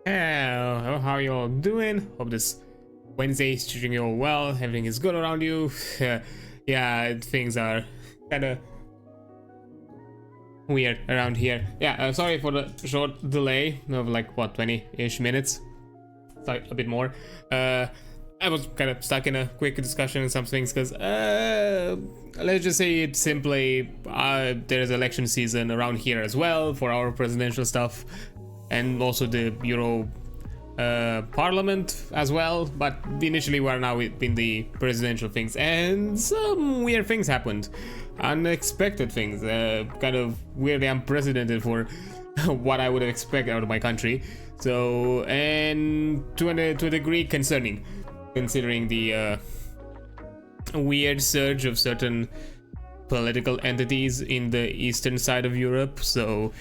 How you all doing? Hope this Wednesday is treating you all well. Everything is good around you. Yeah, things are kind of weird around here. Yeah, sorry for the short delay of like what 20-ish minutes, like a bit more. I was kind of stuck in a quick discussion on some things because let's just say it simply there's election season around here as well for our presidential stuff, and also the Euro Parliament as well. But initially we're now in the presidential things, and some weird things happened, unexpected things, kind of weirdly unprecedented for what I would have expected out of my country. So, and to a degree concerning, considering the weird surge of certain political entities in the eastern side of Europe. So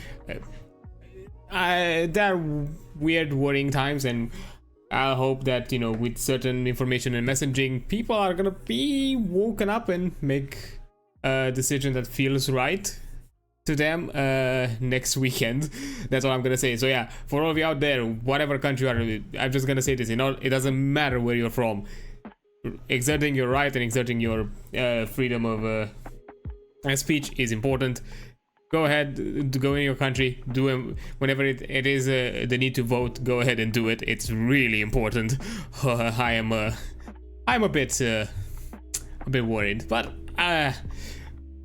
there are weird, worrying times, and I hope that, you know, with certain information and messaging, people are gonna be woken up and make a decision that feels right to them next weekend. That's what I'm gonna say. So yeah, for all of you out there, whatever country you are, I'm just gonna say this, you know, it doesn't matter where you're from. Exerting your right and exerting your freedom of speech is important. Go ahead, go in your country, do it whenever it is the need to vote. Go ahead and do it. It's really important. I'm a bit worried, but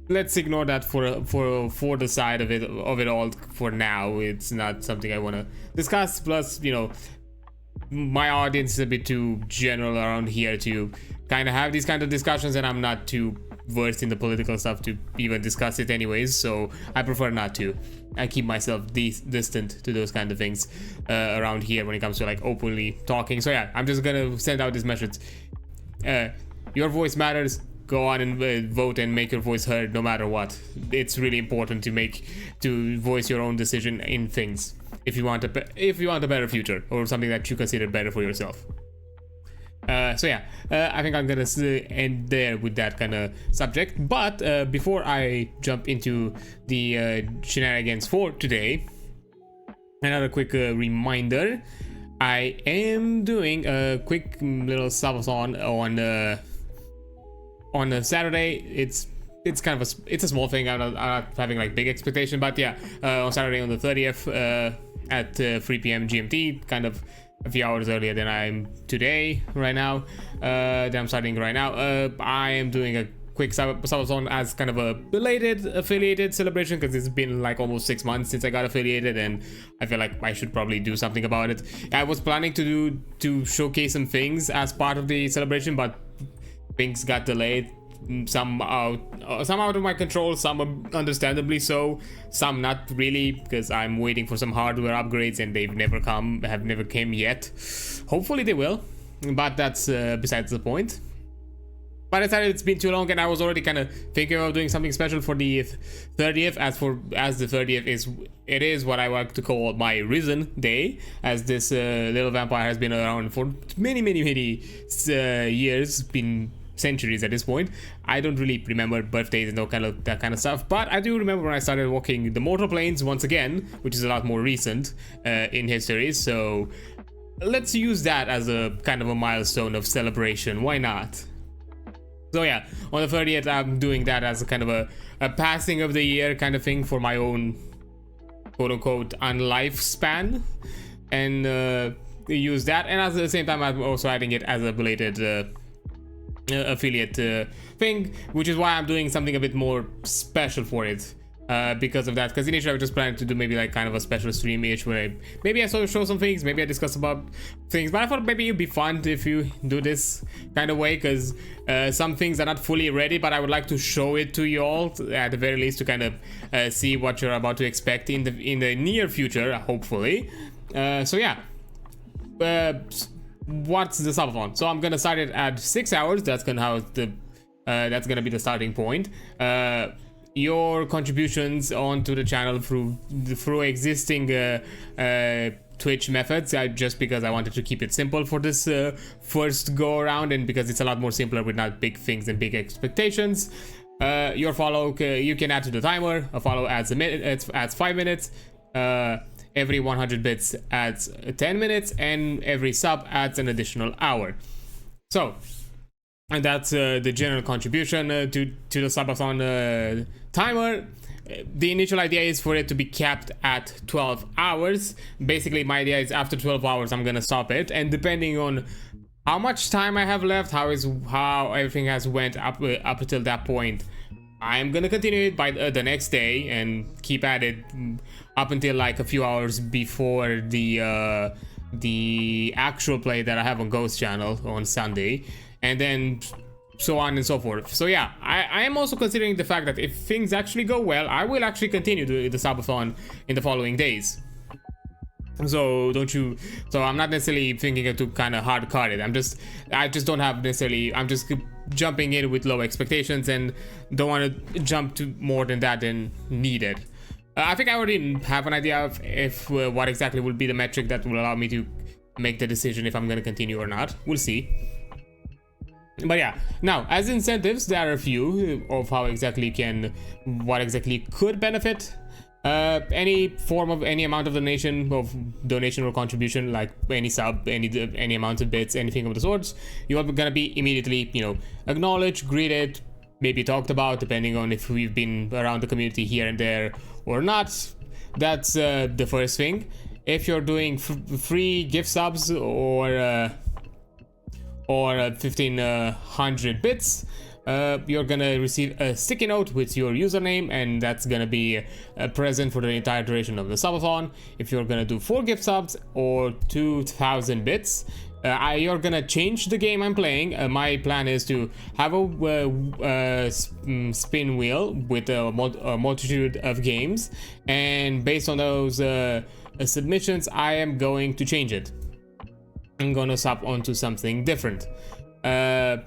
let's ignore that for the side of it all for now. It's not something I want to discuss. Plus, you know, my audience is a bit too general around here to kind of have these kind of discussions, and I'm not too versed in the political stuff to even discuss it anyways, so I prefer not to. I keep myself distant to those kind of things around here when it comes to like openly talking. So yeah, I'm just gonna send out this message. Your voice matters. Go on and vote and make your voice heard no matter what. It's really important to voice your own decision in things if you want a better future or something that you consider better for yourself. So yeah, I think I'm gonna end there with that kind of subject. But before I jump into the shenanigans for today, another quick reminder: I am doing a quick little subathon on a Saturday. It's kind of a small thing. I'm not having like big expectation, but yeah, on Saturday on the 30th at 3 p.m. GMT, kind of a few hours earlier than I'm today right now. That I'm starting right now. I am doing a quick subathon as kind of a belated affiliated celebration, because it's been like almost 6 months since I got affiliated, and I feel like I should probably do something about it. I was planning to showcase some things as part of the celebration, but things got delayed. Some out of my control, some understandably so, some not really, because I'm waiting for some hardware upgrades and they've never came yet. Hopefully they will, but that's besides the point. But I decided it's been too long, and I was already kind of thinking of doing something special for the 30th. As the 30th is what I like to call my Risen Day, as this little vampire has been around for many years, been centuries at this point. I don't really remember birthdays and that kind of stuff, but I do remember when I started walking the mortal planes once again, which is a lot more recent in history. So let's use that as a kind of a milestone of celebration. Why not? So yeah, on the 30th, I'm doing that as a kind of a passing of the year kind of thing for my own quote-unquote lifespan, and use that. And at the same time, I'm also adding it as a belated affiliate thing, which is why I'm doing something a bit more special for it, because of that. Because initially I was just planning to do maybe like kind of a special stream-ish where maybe I sort of show some things, maybe I discuss about things, but I thought maybe it'd be fun if you do this kind of way, because some things are not fully ready, but I would like to show it to you all at the very least, to kind of see what you're about to expect in the near future, hopefully. So yeah, what's the subathon? So I'm gonna start it at 6 hours. That's gonna be the starting point. Your contributions onto the channel through existing Twitch methods, just because I wanted to keep it simple for this first go around, and because it's a lot more simpler with not big things and big expectations. Your follow, you can add to the timer. A follow adds 5 minutes. every 100 bits adds 10 minutes, and every sub adds an additional hour. So, and that's the general contribution to the subathon timer. The initial idea is for it to be capped at 12 hours. Basically, my idea is after 12 hours, I'm gonna stop it, and depending on how much time I have left, how everything has went up until that point, I'm gonna continue it by the next day and keep at it up until like a few hours before the actual play that I have on Ghost Channel on Sunday, and then so on and so forth. So yeah, I am also considering the fact that if things actually go well, I will actually continue the subathon in the following days. So so I'm not necessarily thinking to kind of hard cut it. I just don't have necessarily, I'm just jumping in with low expectations and don't want to jump to more than that than needed. I think I already have an idea of what exactly will be the metric that will allow me to make the decision if I'm going to continue or not. We'll see. But yeah, now as incentives, there are a few of what exactly could benefit. Any form of any amount of donation or contribution, like any sub, any amount of bits, anything of the sorts, you are gonna be immediately, acknowledged, greeted, maybe talked about, depending on if we've been around the community here and there or not. That's the first thing. If you're doing free gift subs or 1500 bits, you're gonna receive a sticky note with your username, and that's gonna be present for the entire duration of the subathon. If you're gonna do 4 gift subs or 2000 bits, you're gonna change the game I'm playing. My plan is to have a spin wheel with a multitude of games, and based on those submissions, I am going to change it. I'm gonna swap onto something different. The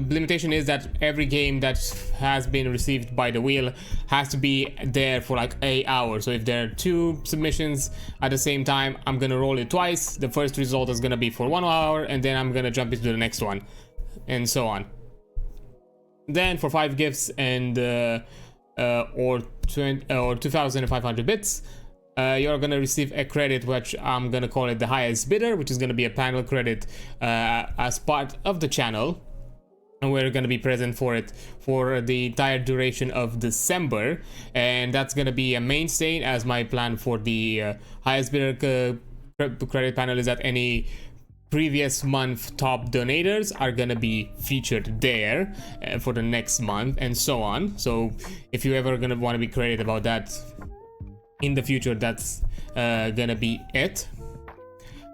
limitation is that every game that has been received by the wheel has to be there for like 8 hours. So if there are 2 submissions at the same time, I'm gonna roll it twice. The first result is gonna be for 1 hour, and then I'm gonna jump into the next one, and so on. Then for 5 gifts and or 2,500 bits, you're gonna receive a credit, which I'm gonna call it the highest bidder, which is gonna be a panel credit as part of the channel, and we're gonna be present for it for the entire duration of December, and that's gonna be a mainstay, as my plan for the highest bidder credit panel is that any previous month top donators are gonna be featured there for the next month, and so on. So if you ever gonna want to be credited about that in the future, that's gonna be it.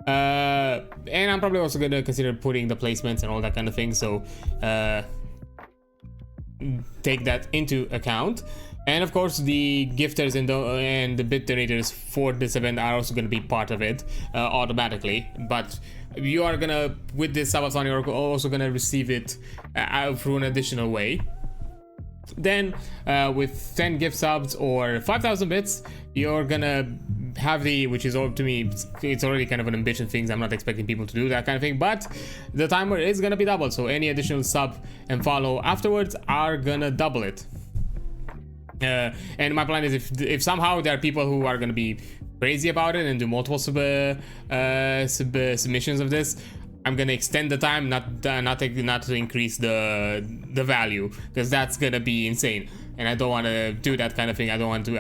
And I'm probably also gonna consider putting the placements and all that kind of thing, so take that into account. And of course, the gifters and the bit donators for this event are also gonna be part of it automatically. But you are gonna, with this subathon, you're also gonna receive it through an additional way. Then with 10 gift subs or 5,000 bits, you're gonna have which is all, to me, it's already kind of an ambition thing. I'm not expecting people to do that kind of thing, but the timer is gonna be doubled, so any additional sub and follow afterwards are gonna double it. And my plan is, if somehow there are people who are gonna be crazy about it and do multiple submissions of this, I'm gonna extend the time, not to increase the value, because that's gonna be insane, and I don't want to do that kind of thing. I don't want to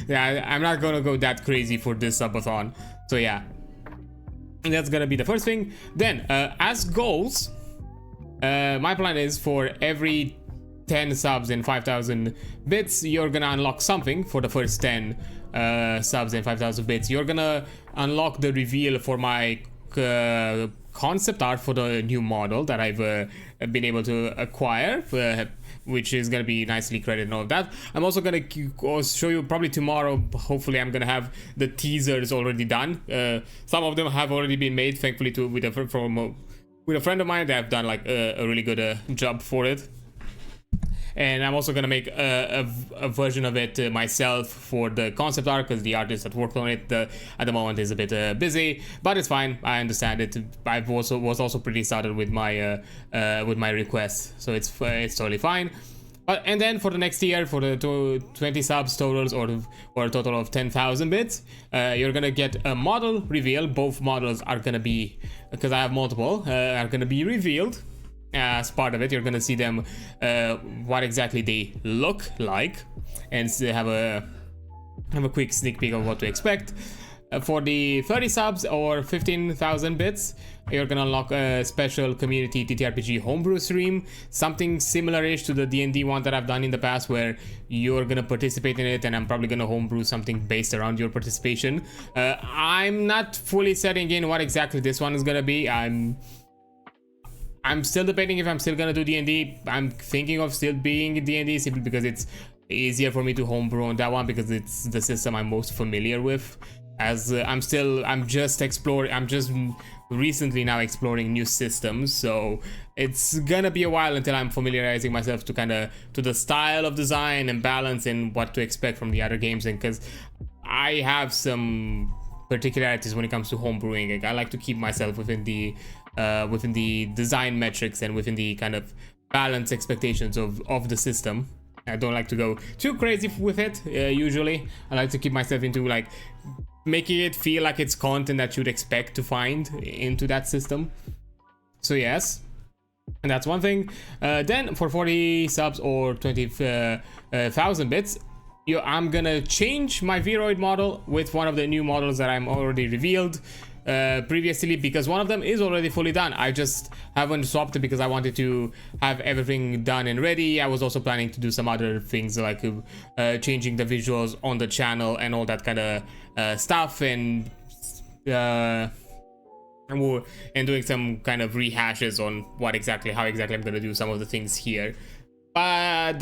yeah, I'm not gonna go that crazy for this subathon. So yeah, and that's gonna be the first thing. Then as goals, my plan is for every 10 subs and 5,000 bits, you're gonna unlock something. For the first 10 subs and 5,000 bits, you're gonna unlock the reveal for my concept art for the new model that I've been able to acquire, which is going to be nicely credited and all of that. I'm also going to show you probably tomorrow. Hopefully I'm going to have the teasers already done. Some of them have already been made, thankfully, with a friend of mine. They have done like a really good job for it. And I'm also gonna make a version of it myself for the concept art, because the artist that worked on it at the moment is a bit busy, but it's fine. I understand it. I was also pretty started with my request, so it's totally fine. And then for the next year, for the 20 subs totals or a total of 10,000 bits, you're gonna get a model reveal. Both models are gonna be, because I have multiple, are gonna be revealed as part of it. You're gonna see them, what exactly they look like, and have a quick sneak peek of what to expect. For the 30 subs or 15,000 bits, you're gonna unlock a special community TTRPG homebrew stream, something similar-ish to the D&D one that I've done in the past, where you're gonna participate in it, and I'm probably gonna homebrew something based around your participation. I'm not fully setting in what exactly this one is gonna be. I'm still debating if I'm still gonna do D&D. I'm thinking of still being D&D simply because it's easier for me to homebrew on that one, because it's the system I'm most familiar with. As I'm just recently now exploring new systems, so it's gonna be a while until I'm familiarizing myself to the style of design and balance and what to expect from the other games. And because I have some particularities when it comes to homebrewing, like I like to keep myself within the design metrics and within the kind of balance expectations of the system. I don't like to go too crazy with it. Usually I like to keep myself into like making it feel like it's content that you'd expect to find into that system. So yes, and that's one thing. Then for 40 subs or 20,000 bits, I'm gonna change my VRoid model with one of the new models that I'm already revealed previously, because one of them is already fully done. I just haven't swapped it because I wanted to have everything done and ready. I was also planning to do some other things like changing the visuals on the channel and all that kind of stuff, and doing some kind of rehashes on how exactly I'm gonna do some of the things here. But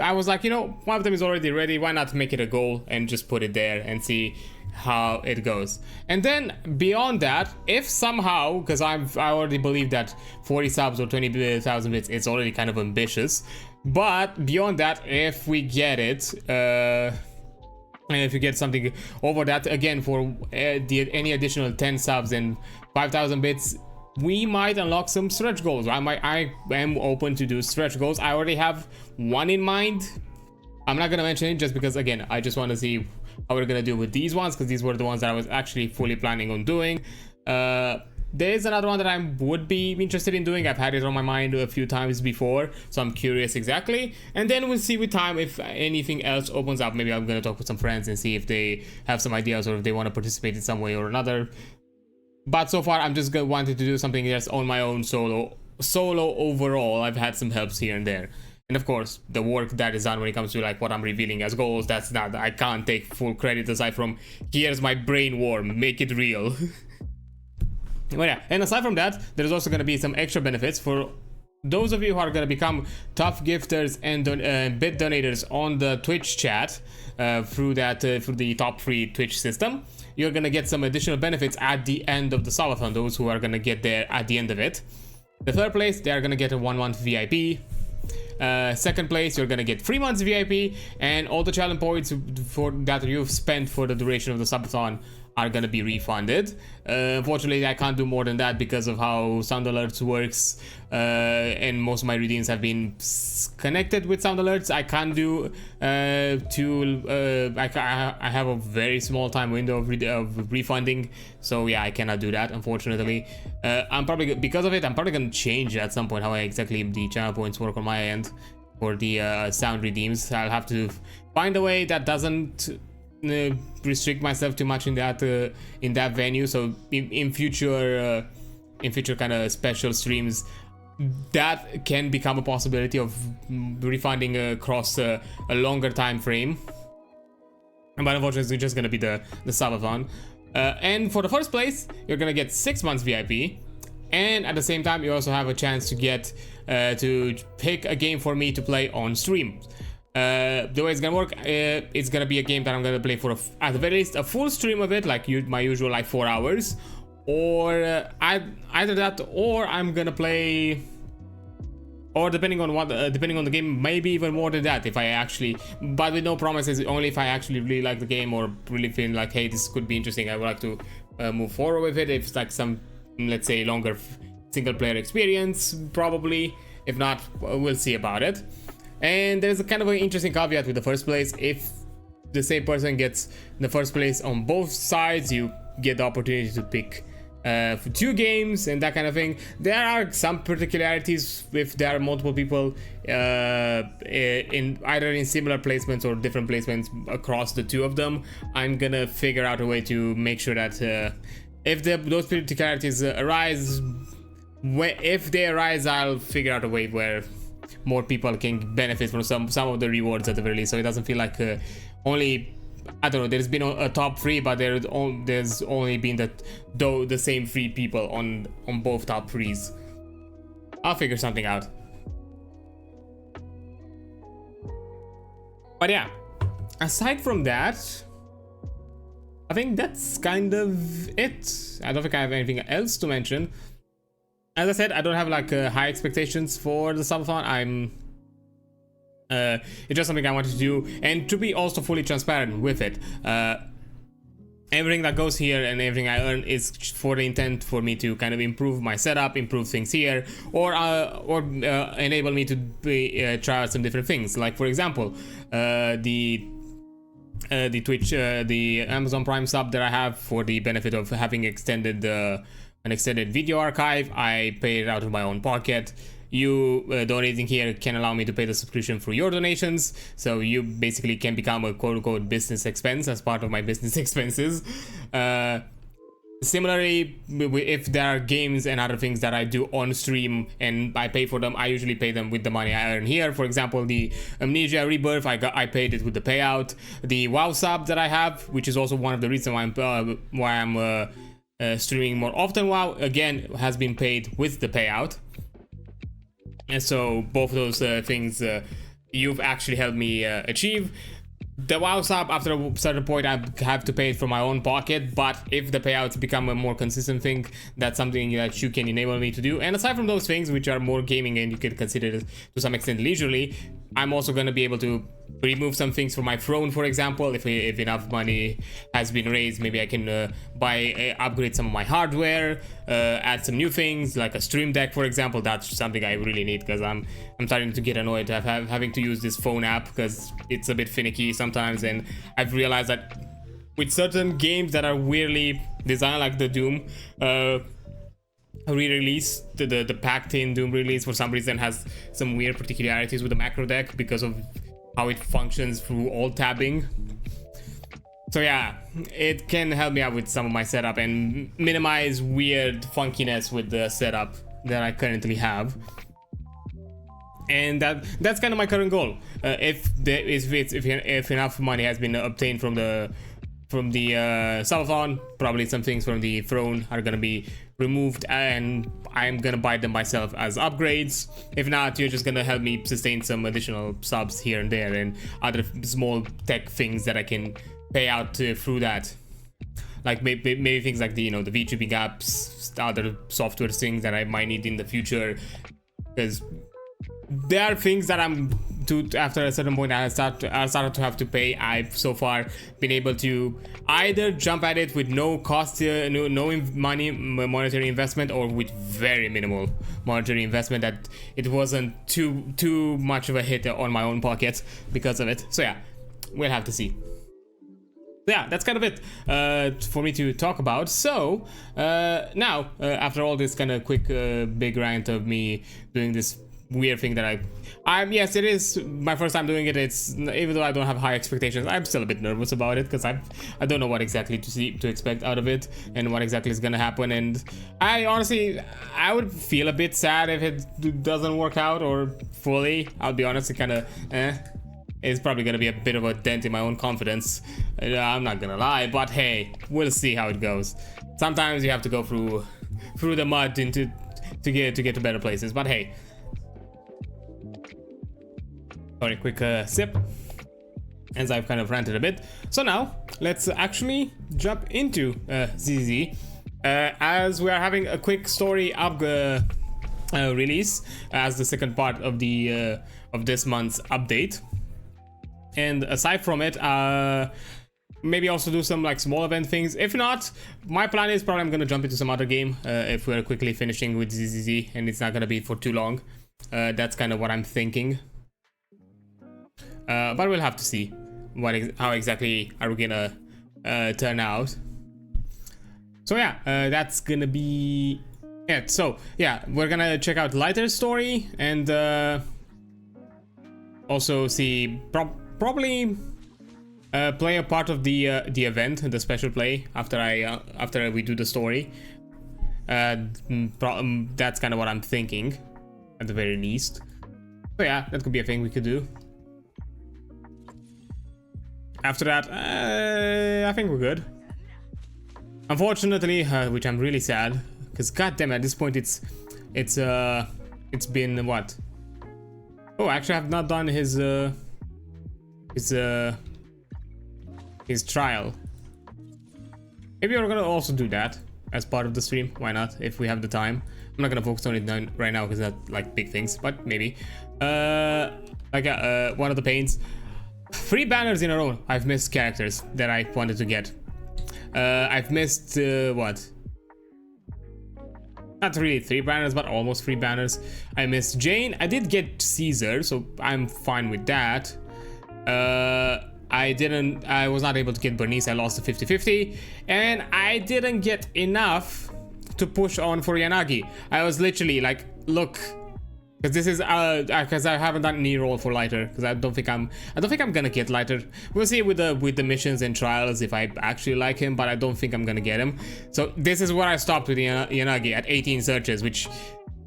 I was like, one of them is already ready. Why not make it a goal and just put it there and see how it goes? And then beyond that, if somehow, because I already believe that 40 subs or 20,000 bits, it's already kind of ambitious, but beyond that, if we get it, and if you get something over that, again, for any additional 10 subs and 5,000 bits, we might unlock some stretch goals. I am open to do stretch goals. I already have one in mind. I'm not gonna mention it just because, again, I just want to see how we're gonna do with these ones, because these were the ones that I was actually fully planning on doing. There is another one that I would be interested in doing. I've had it on my mind a few times before, so I'm curious exactly. And then we'll see with time if anything else opens up. Maybe I'm gonna talk with some friends and see if they have some ideas or if they want to participate in some way or another. But so far, I'm just wanting to do something just on my own solo overall. I've had some helps here and there. And of course, the work that is done when it comes to like what I'm revealing as goals, I can't take full credit aside from here's my brain worm, make it real. But yeah, and aside from that, there's also going to be some extra benefits for those of you who are going to become tough gifters and bit donators on the Twitch chat through the top free Twitch system. You're going to get some additional benefits at the end of the subathon, those who are going to get there at the end of it. The third place, they are going to get a 1-month VIP. Second place, you're gonna get 3 months VIP, and all the challenge points that you've spent for the duration of the subathon are gonna be refunded. Unfortunately, I can't do more than that because of how Sound Alerts works, and most of my redeems have been connected with Sound Alerts. I can't do I have a very small time window of refunding, so yeah, I cannot do that, unfortunately. I'm probably, because of it, I'm probably gonna change at some point how exactly the channel points work on my end for the sound redeems. I'll have to find a way that doesn't restrict myself too much in that venue, so in future kind of special streams, that can become a possibility of refunding across a longer time frame. But unfortunately, it's just gonna be the subathon. And for the first place, you're gonna get 6 months VIP, and at the same time, you also have a chance to get to pick a game for me to play on stream. The way it's gonna work, it's gonna be a game that I'm gonna play for at the very least a full stream of it, like my usual, like 4 hours, or either that, or I'm gonna play, or depending on the game, maybe even more than that if I actually, but with no promises, only if I actually really like the game or really feel like, hey, this could be interesting, I would like to move forward with it. If it's like some, let's say, longer single player experience, probably If not, we'll see about it. And there's a kind of an interesting caveat with the first place. If the same person gets the first place on both sides, you get the opportunity to pick for 2 games and that kind of thing. There are some particularities if there are multiple people in either in similar placements or different placements across the 2 of them. I'm gonna figure out a way to make sure that if those particularities arise, if they arise, I'll figure out a way where more people can benefit from some of the rewards at the very least, so it doesn't feel like only, I don't know, there's been a top 3, but there's only been the same 3 people on both top 3s. I'll figure something out. But yeah, aside from that, I think that's kind of it. I don't think I have anything else to mention. As I said, I don't have like high expectations for the subathon. It's just something I wanted to do, and to be also fully transparent with it. Everything that goes here and everything I earn is for the intent for me to kind of improve my setup, improve things here, or enable me to try out some different things. Like for example, the Twitch, the Amazon Prime sub that I have for the benefit of having extended an extended video archive. I pay it out of my own pocket. You donating here can allow me to pay the subscription for your donations, so you basically can become a quote-unquote business expense as part of my business expenses. Similarly, if there are games and other things that I do on stream and I pay for them, I usually pay them with the money I earn here. For example, the Amnesia Rebirth, I paid it with the payout. The WoW sub that I have, which is also one of the reasons why I'm streaming more often, WoW, again, has been paid with the payout. And so both of those things you've actually helped me achieve. The WoW sub, after a certain point, I have to pay it from my own pocket, but if the payouts become a more consistent thing, that's something that you can enable me to do. And aside from those things, which are more gaming and you can consider it to some extent leisurely, I'm also going to be able to remove some things from my throne, for example. If enough money has been raised, maybe I can upgrade some of my hardware, add some new things like a stream deck, for example. That's something I really need, because I'm starting to get annoyed to having to use this phone app, because it's a bit finicky sometimes, and I've realized that with certain games that are weirdly designed, like the Doom re-release, the packed-in Doom release, for some reason has some weird particularities with the macro deck because of how it functions through alt tabbing. So yeah, it can help me out with some of my setup and minimize weird funkiness with the setup that I currently have. And that's kind of my current goal. If enough money has been obtained from the subathon, probably some things from the throne are gonna be removed, and I'm gonna buy them myself as upgrades. If not, you're just gonna help me sustain some additional subs here and there, and other small tech things that I can pay out through that. Like maybe things like the VTubing apps, other software things that I might need in the future, because there are things that after a certain point I started to have to pay. I've so far been able to either jump at it with no cost, no monetary investment, or with very minimal monetary investment, that it wasn't too much of a hit on my own pocket because of it. So yeah, we'll have to see. Yeah, that's kind of it for me to talk about. So now, after all this kind of quick big rant of me doing this weird thing that yes, it is my first time doing it. It's, even though I don't have high expectations, I'm still a bit nervous about it, because I don't know what exactly to expect out of it and what exactly is gonna happen. And I would feel a bit sad if it doesn't work out, or fully. I'll be honest, it kind of it's probably gonna be a bit of a dent in my own confidence. I'm not gonna lie, but hey, we'll see how it goes. Sometimes you have to go through the mud to get to better places. But hey. Sorry, quick sip, as I've kind of ranted a bit. So now let's actually jump into ZZ, as we are having a quick story release as the second part of the of this month's update. And aside from it, maybe also do some like small event things. If not, my plan is probably I'm gonna jump into some other game if we're quickly finishing with ZZZ, and it's not gonna be for too long. That's kind of what I'm thinking. But we'll have to see how exactly are we gonna turn out. So yeah, that's gonna be it. So yeah, we're gonna check out Lighter's story and also see probably play a part of the event, the special play after we do the story. That's kind of what I'm thinking, at the very least. So yeah, that could be a thing we could do. After that, I think we're good. Unfortunately, which I'm really sad, because goddamn, at this point it's been what? Oh, actually, I've not done his trial. Maybe we're gonna also do that as part of the stream. Why not? If we have the time. I'm not gonna focus on it right now because that's like big things, but maybe. One of the pains. 3 banners in a row. I've missed characters that I wanted to get. I've missed what? Not really 3 banners, but almost 3 banners. I missed Jane. I did get Caesar, so I'm fine with that. I was not able to get Bernice. I lost the 50-50, and I didn't get enough to push on for Yanagi. I was literally like, look, because this is because I haven't done any role for Lighter, because I don't think I'm gonna get Lighter. We'll see with the missions and trials if I actually like him, but I don't think I'm gonna get him. So this is where I stopped with Yanagi at 18 searches, which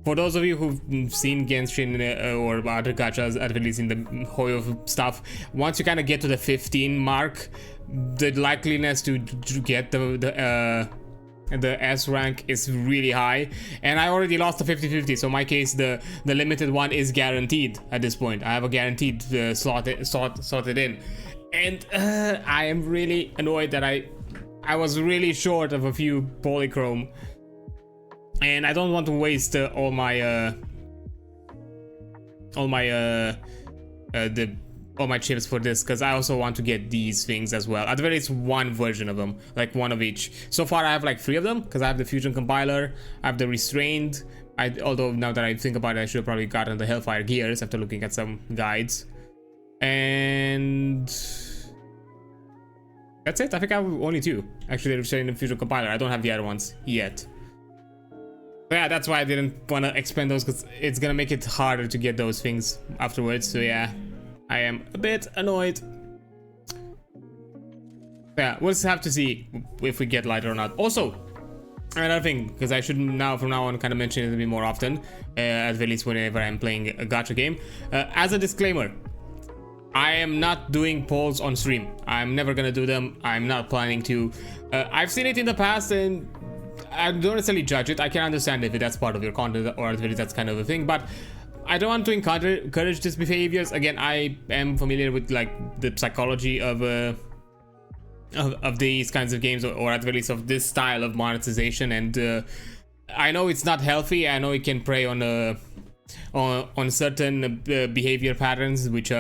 for those of you who've seen Genshin or other gachas, at least in the Hoyo stuff, once you kind of get to the 15 mark, the likeliness to get the S rank is really high, and I already lost the 50-50, so in my case the limited one is guaranteed at this point. I have a guaranteed sorted in, and I am really annoyed that I was really short of a few polychrome, and I don't want to waste all my chips for this, because I also want to get these things as well. At the very least, one version of them, like one of each. So far I have like 3 of them, because I have the Fusion Compiler, I have the Restrained. Although now that I think about it, I should have probably gotten the Hellfire Gears after looking at some guides. And that's it. I think I have only 2. Actually, the Restrained and Fusion Compiler. I don't have the other ones yet. But yeah, that's why I didn't want to expend those, because it's gonna make it harder to get those things afterwards. So yeah, I am a bit annoyed. Yeah, we'll just have to see if we get Lighter or not. Also, another thing, because I should from now on kind of mention it a bit more often, at least whenever I'm playing a gacha game. As a disclaimer, I am not doing polls on stream. I'm never gonna do them. I'm not planning to. I've seen it in the past, and I don't necessarily judge it. I can understand if that's part of your content, or at least that's kind of a thing, but I don't want to encourage these behaviors. Again, I am familiar with like the psychology of these kinds of games, or at the least of this style of monetization, and I know it's not healthy. I know it can prey on certain behavior patterns, which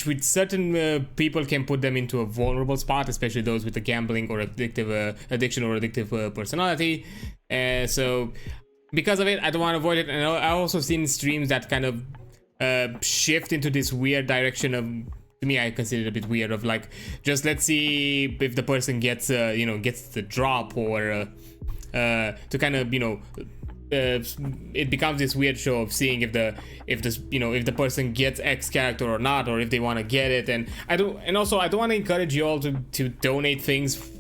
with certain people can put them into a vulnerable spot, especially those with a gambling or addiction or addictive personality. So because of it, I don't want to avoid it. And I also seen streams that kind of shift into this weird direction of, to me, I consider it a bit weird, of like, just let's see if the person gets gets the drop, or to kind of it becomes this weird show of seeing if the person gets X character or not, or if they want to get it. And I don't want to encourage you all to donate things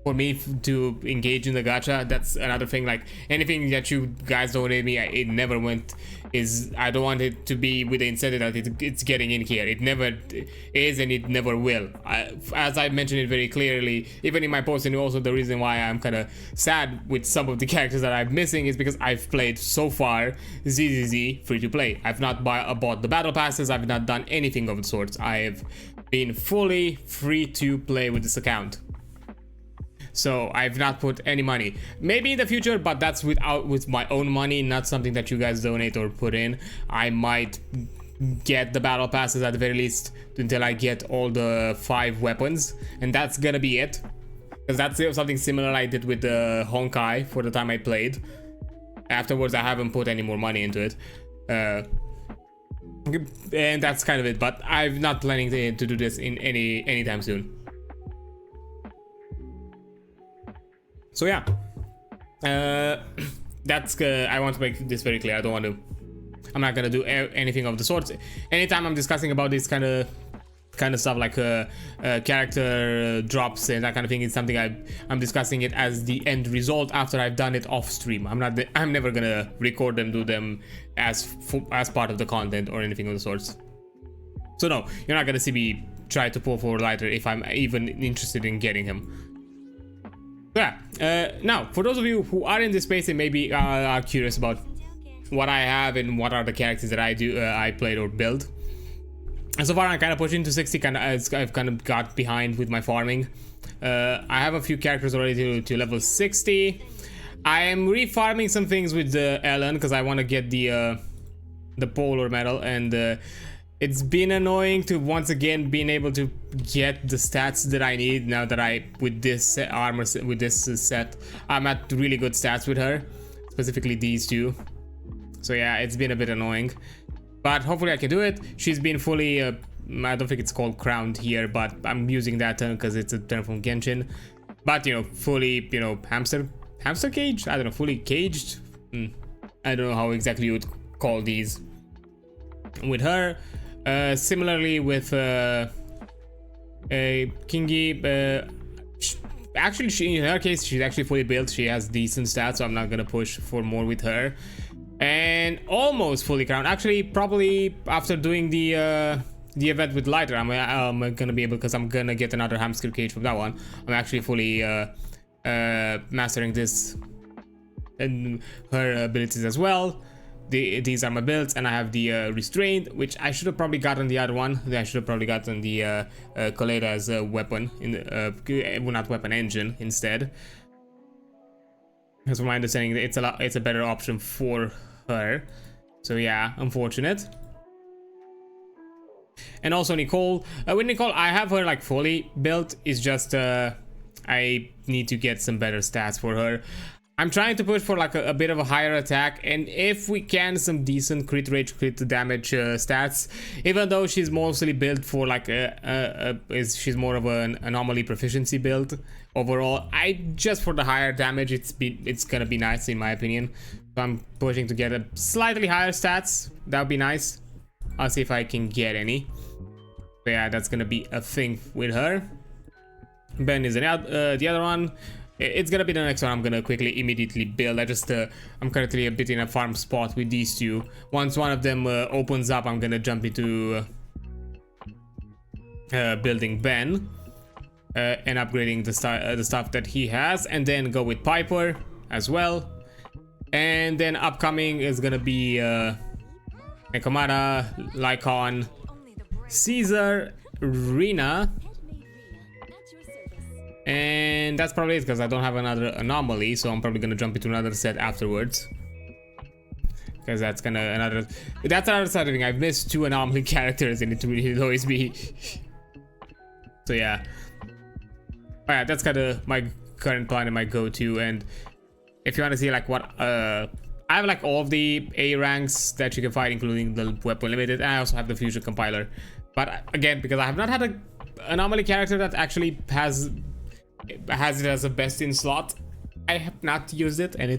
for me to engage in the gacha. That's another thing. Like, anything that you guys donate me, it never went. I don't want it to be with the incentive that it's getting in here. It never is, and it never will. As I mentioned it very clearly, even in my post, and also the reason why I'm kind of sad with some of the characters that I'm missing is because I've played so far ZZZ free to play. I've not bought the battle passes. I've not done anything of the sorts. I've been fully free to play with this account. So I've not put any money. Maybe in the future, but that's with my own money, not something that you guys donate or put in. I might get the battle passes at the very least until I get all the 5 weapons, and that's gonna be it. Because that's something similar I did with the Honkai for the time I played. Afterwards, I haven't put any more money into it. And that's kind of it, but I'm not planning to do this in anytime soon. So yeah, that's I want to make this very clear. I'm not gonna do anything of the sorts. Anytime I'm discussing about this kind of stuff, like character drops and that kind of thing, is something I'm discussing it as the end result after I've done it off stream. I'm never gonna record them, do them as part of the content or anything of the sorts. So no, you're not gonna see me try to pull forward Lighter if I'm even interested in getting him. Yeah. Now, for those of you who are in this space and maybe are curious about what I have and what are the characters that I played or build. And so far, I'm kind of pushing to 60. I've kind of got behind with my farming. I have a few characters already to level 60. I am refarming some things with Ellen because I want to get the polar medal, and it's been annoying to once again being able to get the stats that I need now that with this armor, with this set, I'm at really good stats with her, specifically these two. So yeah, it's been a bit annoying, but hopefully I can do it. She's been fully, I don't think it's called crowned here, but I'm using that term because it's a term from Genshin. But you know, fully, you know, hamster caged? I don't know, fully caged? I don't know how exactly you would call these. With her, similarly with Kingi, actually in her case, she's actually fully built. She has decent stats, so I'm not gonna push for more with her. And almost fully crowned. Actually, probably after doing the event with Lighter, I'm gonna be able, because I'm gonna get another hamster cage from that one. I'm actually fully mastering this and her abilities as well. These are my builds, and I have the restraint, which I should have probably gotten the other one. I should have probably gotten the Coleta as a weapon in the well, not weapon, engine instead. Because from my understanding, it's a better option for her. So yeah, unfortunate. And also Nicole. With Nicole, I have her like fully built. It's just I need to get some better stats for her. I'm trying to push for like a bit of a higher attack, and if we can, some decent crit rate, crit damage stats. Even though she's mostly built for like she's more of an anomaly proficiency build overall. Just for the higher damage, it's gonna be nice in my opinion. So I'm pushing to get a slightly higher stats. That would be nice. I'll see if I can get any. But yeah, that's gonna be a thing with her. Ben is the other one. It's gonna be the next one I'm gonna immediately build. I'm currently a bit in a farm spot with these two. Once one of them opens up, I'm gonna jump into building Ben and upgrading the stuff that he has, and then go with Piper as well. And then upcoming is gonna be Nekomata, Lycon, Caesar, Rina. And that's probably it, because I don't have another anomaly, so I'm probably gonna jump into another set afterwards, because that's another side of thing. I've missed 2 anomaly characters, and it will always be so yeah. Alright, that's kind of my current plan and my go-to. And if you want to see like what I have like all of the A ranks that you can fight, including the weapon limited, and I also have the fusion compiler. But again, because I have not had an anomaly character that actually has it as a best in slot, I have not used it, and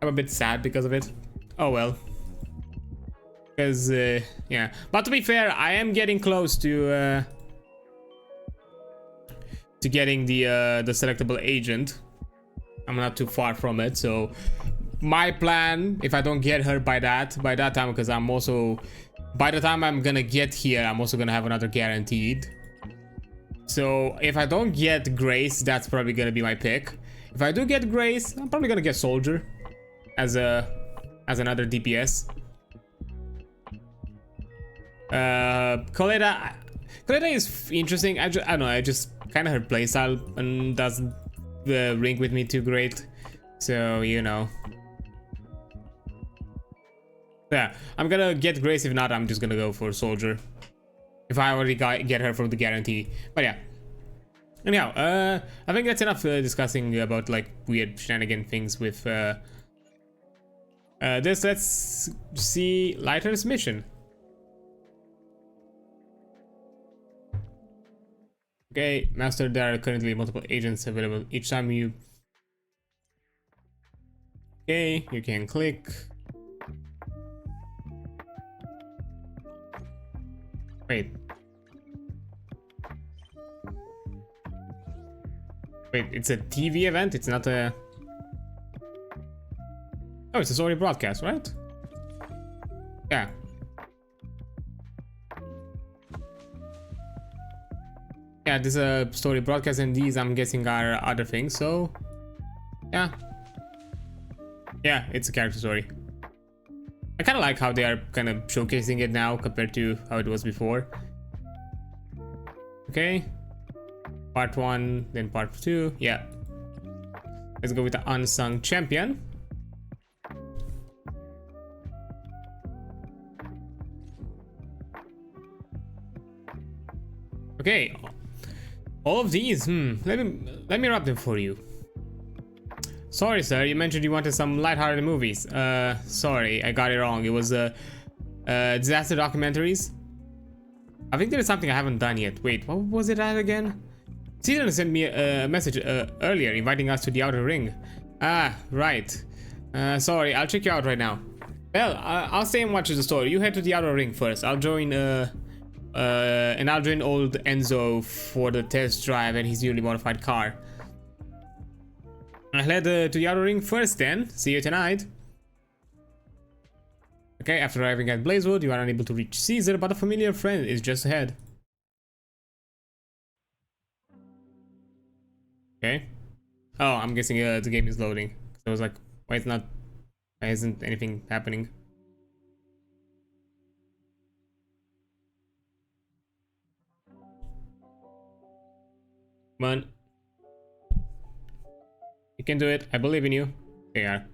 I'm a bit sad because of it. Oh well. Because yeah, but to be fair, I am getting close to getting the selectable agent. I'm not too far from it, so my plan, if I don't get her by that time, because I'm also, by the time I'm gonna get here, I'm also gonna have another guaranteed. So if I don't get Grace, that's probably gonna be my pick. If I do get Grace, I'm probably gonna get Soldier as another DPS. Coleta is interesting. I don't know, I just kind of her playstyle and doesn't ring with me too great. So you know. Yeah, I'm gonna get Grace. If not, I'm just gonna go for Soldier, if I already get her from the guarantee. But yeah. Anyhow, I think that's enough discussing about like weird shenanigan things with Let's see Lighter's mission. Okay, Master, there are currently multiple agents available. Each time you... Okay, you can click. Wait. Wait, it's a TV event? It's not a... Oh, it's a story broadcast, right? Yeah. Yeah, this is a story broadcast, and these, I'm guessing, are other things, so... Yeah. Yeah, it's a character story. I kind of like how they are kind of showcasing it now compared to how it was before. Okay. Part 1, then part 2. Yeah. Let's go with the unsung champion. Okay. All of these, let me wrap them for you. Sorry, sir, you mentioned you wanted some lighthearted movies. Sorry, I got it wrong. It was disaster documentaries. I think there is something I haven't done yet. Wait, what was it at again? Caesar sent me a message earlier inviting us to the Outer Ring. Ah, right. Sorry, I'll check you out right now. Well, I'll stay and watch the story. You head to the Outer Ring first. I'll join and I'll join old Enzo for the test drive and his newly modified car. I'll head to the Outer Ring first then. See you tonight. Okay, after arriving at Blazewood, you are unable to reach Caesar, but a familiar friend is just ahead. Okay. Oh, I'm guessing the game is loading. I was like, why isn't anything happening? Come on. You can do it. I believe in you. They are.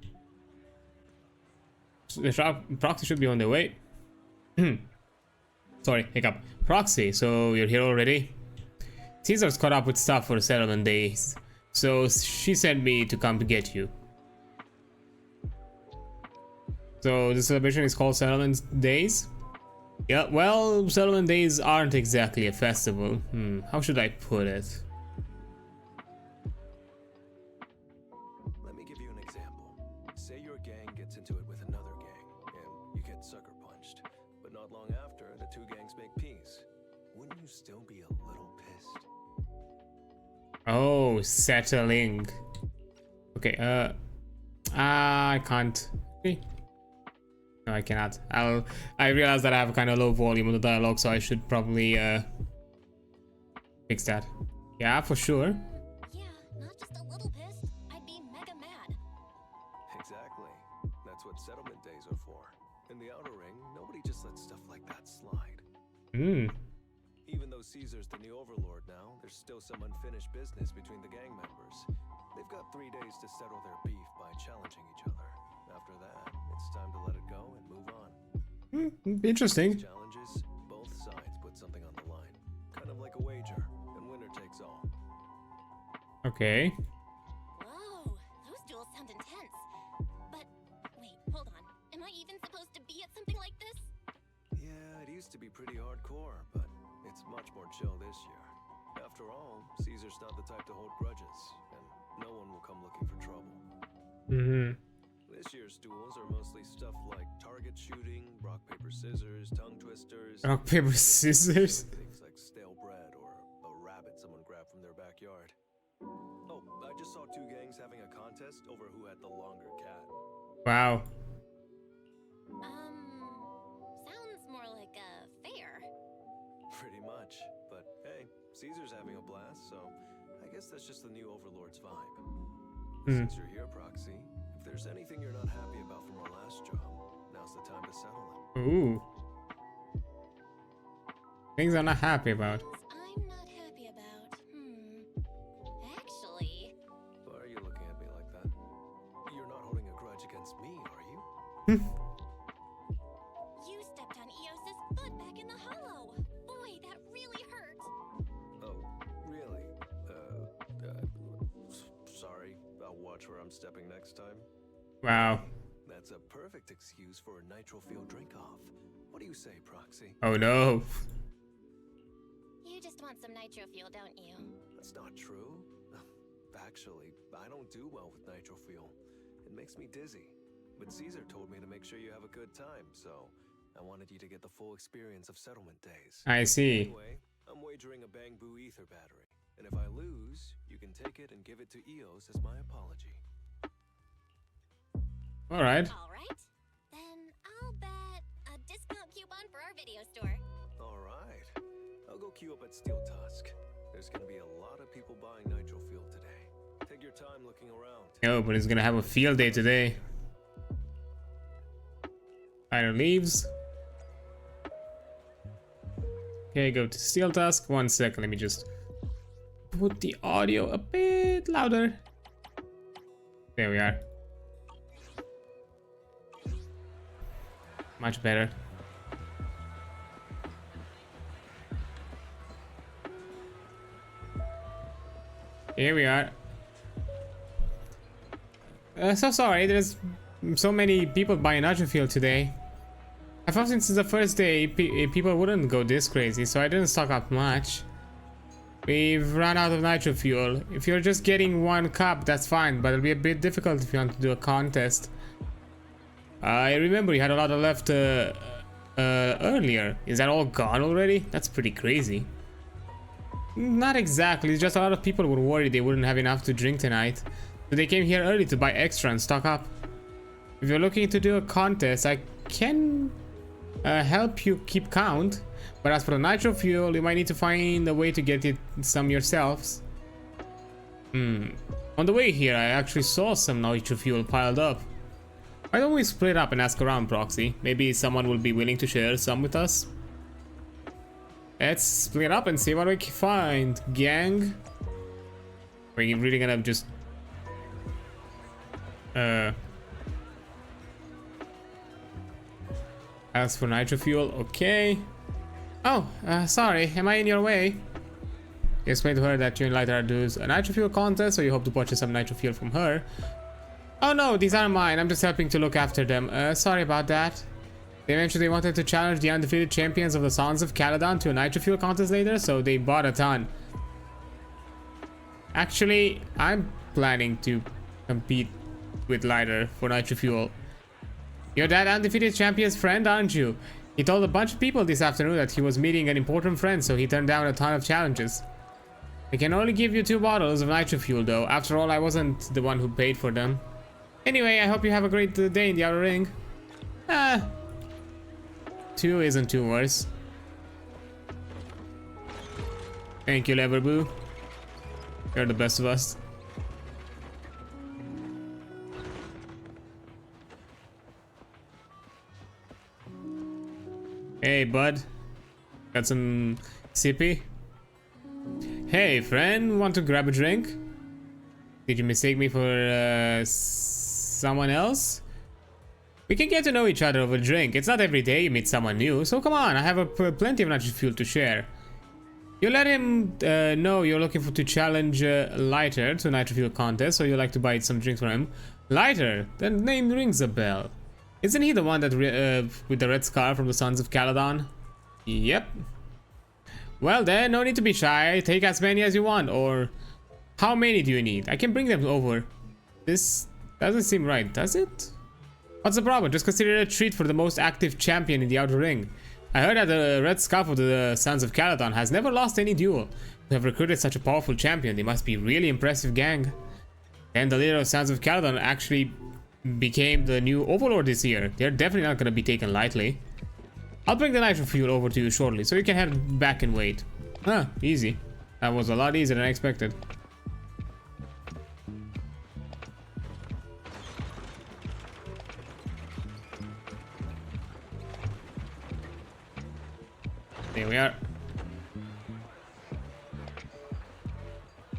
The proxy should be on their way. Sorry, hiccup. Proxy, so you're here already? Caesar's caught up with stuff for the settlement days, so she sent me to come to get you. So the celebration is called Settlement Days? Yeah, well, Settlement Days aren't exactly a festival. How should I put it? Oh, settling. Okay, I can't. Okay. No, I cannot. I realize that I have kind of low volume on the dialogue, so I should probably fix that. Yeah, for sure. Yeah, not just a little pissed. I'd be mega mad. Exactly. That's what settlement days are for. In the Outer Ring, nobody just lets stuff like that slide. Even though Caesar's the new overlord now, there's still some unfinished business between the gang members. They've got 3 days to settle their beef by challenging each other. After that, it's time to let it go and move on. Interesting. Challenges, both sides put something on the line. Kind of like a wager, and winner takes all. Okay. Whoa, those duels sound intense. But wait, hold on. Am I even supposed to be at something like this? Yeah, it used to be pretty hardcore, but it's much more chill this year. After all, Caesar's not the type to hold grudges, and no one will come looking for trouble. This year's duels are mostly stuff like target shooting, rock, paper, scissors, tongue twisters... Rock, paper, scissors? Things like stale bread or a rabbit someone grabbed from their backyard. Oh, I just saw 2 gangs having a contest over who had the longer cat. Wow. Sounds more like a fair. Pretty much, but hey, Caesar's having a blast, so I guess that's just the new Overlord's vibe. Since you're here, Proxy, if there's anything you're not happy about from our last job, now's the time to settle it. Ooh. Things I'm not happy about. I'm not happy about. Actually. Why are you looking at me like that? You're not holding a grudge against me, are you? You stepped on Eos's foot back in the hollow. Boy, that really hurt. Oh, really? Sorry. I'll watch where I'm stepping next time. Wow. That's That's a perfect excuse for a nitro fuel drink-off. What do you say, Proxy? Oh no. You just want some nitro fuel, don't you? That's not true. Actually, I don't do well with nitro fuel. It makes me dizzy. But Caesar told me to make sure you have a good time, so I wanted you to get the full experience of settlement days. I see. Anyway, I'm wagering a Bamboo Ether battery. And if I lose, you can take it and give it to Eos as my apology. Alright. Alright. Then I'll bet a discount coupon for our video store. Alright. I'll go queue up at Steel Tusk. There's gonna be a lot of people buying nitro fuel today. Take your time looking around. Oh, but he's gonna have a field day today. Ryder leaves. Okay, go to Steel Tusk. 1 second, let me just put the audio a bit louder. There we are. Much better. Here we are. So sorry, there's so many people buying nitro fuel today. I thought since the first day people wouldn't go this crazy, so I didn't stock up much. We've run out of nitro fuel. If you're just getting 1 cup, that's fine, but it'll be a bit difficult if you want to do a contest. I remember you had a lot of left earlier. Is that all gone already? That's pretty crazy. Not exactly, it's just a lot of people were worried they wouldn't have enough to drink tonight. So they came here early to buy extra and stock up. If you're looking to do a contest, I can help you keep count. But as for the nitro fuel, you might need to find a way to get it some yourselves. On the way here, I actually saw some nitro fuel piled up. Why don't we split up and ask around, Proxy? Maybe someone will be willing to share some with us. Let's split up and see what we can find, gang. Are you really gonna just ask for nitro fuel? Okay. Oh, sorry, am I in your way? You explained to her that you and Lighter are doing a nitro fuel contest, so you hope to purchase some nitro fuel from her. Oh no, these aren't mine, I'm just helping to look after them. Sorry about that. They mentioned they wanted to challenge the undefeated champions of the Sons of Caledon to a nitro fuel contest later, so they bought a ton. Actually, I'm planning to compete with Lighter for nitro fuel. You're that undefeated champion's friend, aren't you? He told a bunch of people this afternoon that he was meeting an important friend, so he turned down a ton of challenges. I can only give you 2 bottles of nitro fuel though. After all, I wasn't the one who paid for them. Anyway, I hope you have a great day in the outer ring. 2 isn't too worse. Thank you, Leverboo. You're the best of us. Hey, bud. Got some sippy? Hey, friend. Want to grab a drink? Did you mistake me for someone else? We can get to know each other over a drink. It's not every day you meet someone new, so come on, I have plenty of nitro fuel to share. You let him know you're looking to challenge Lighter to a nitro fuel contest, so you like to buy some drinks for him. Lighter? That name rings a bell. Isn't he the one that with the red scar from the Sons of Caledon? Yep. Well then, no need to be shy. Take as many as you want, or how many do you need? I can bring them over. This doesn't seem right, does it? What's the problem? Just consider it a treat for the most active champion in the outer ring. I heard that the Red Scarf of the Sons of Caledon has never lost any duel. To have recruited such a powerful champion, they must be really impressive gang. And the leader of Sons of Caledon actually became the new overlord this year. They're definitely not going to be taken lightly. I'll bring the nitro fuel over to you shortly, so you can head back and wait. Easy. That was a lot easier than I expected. There we are.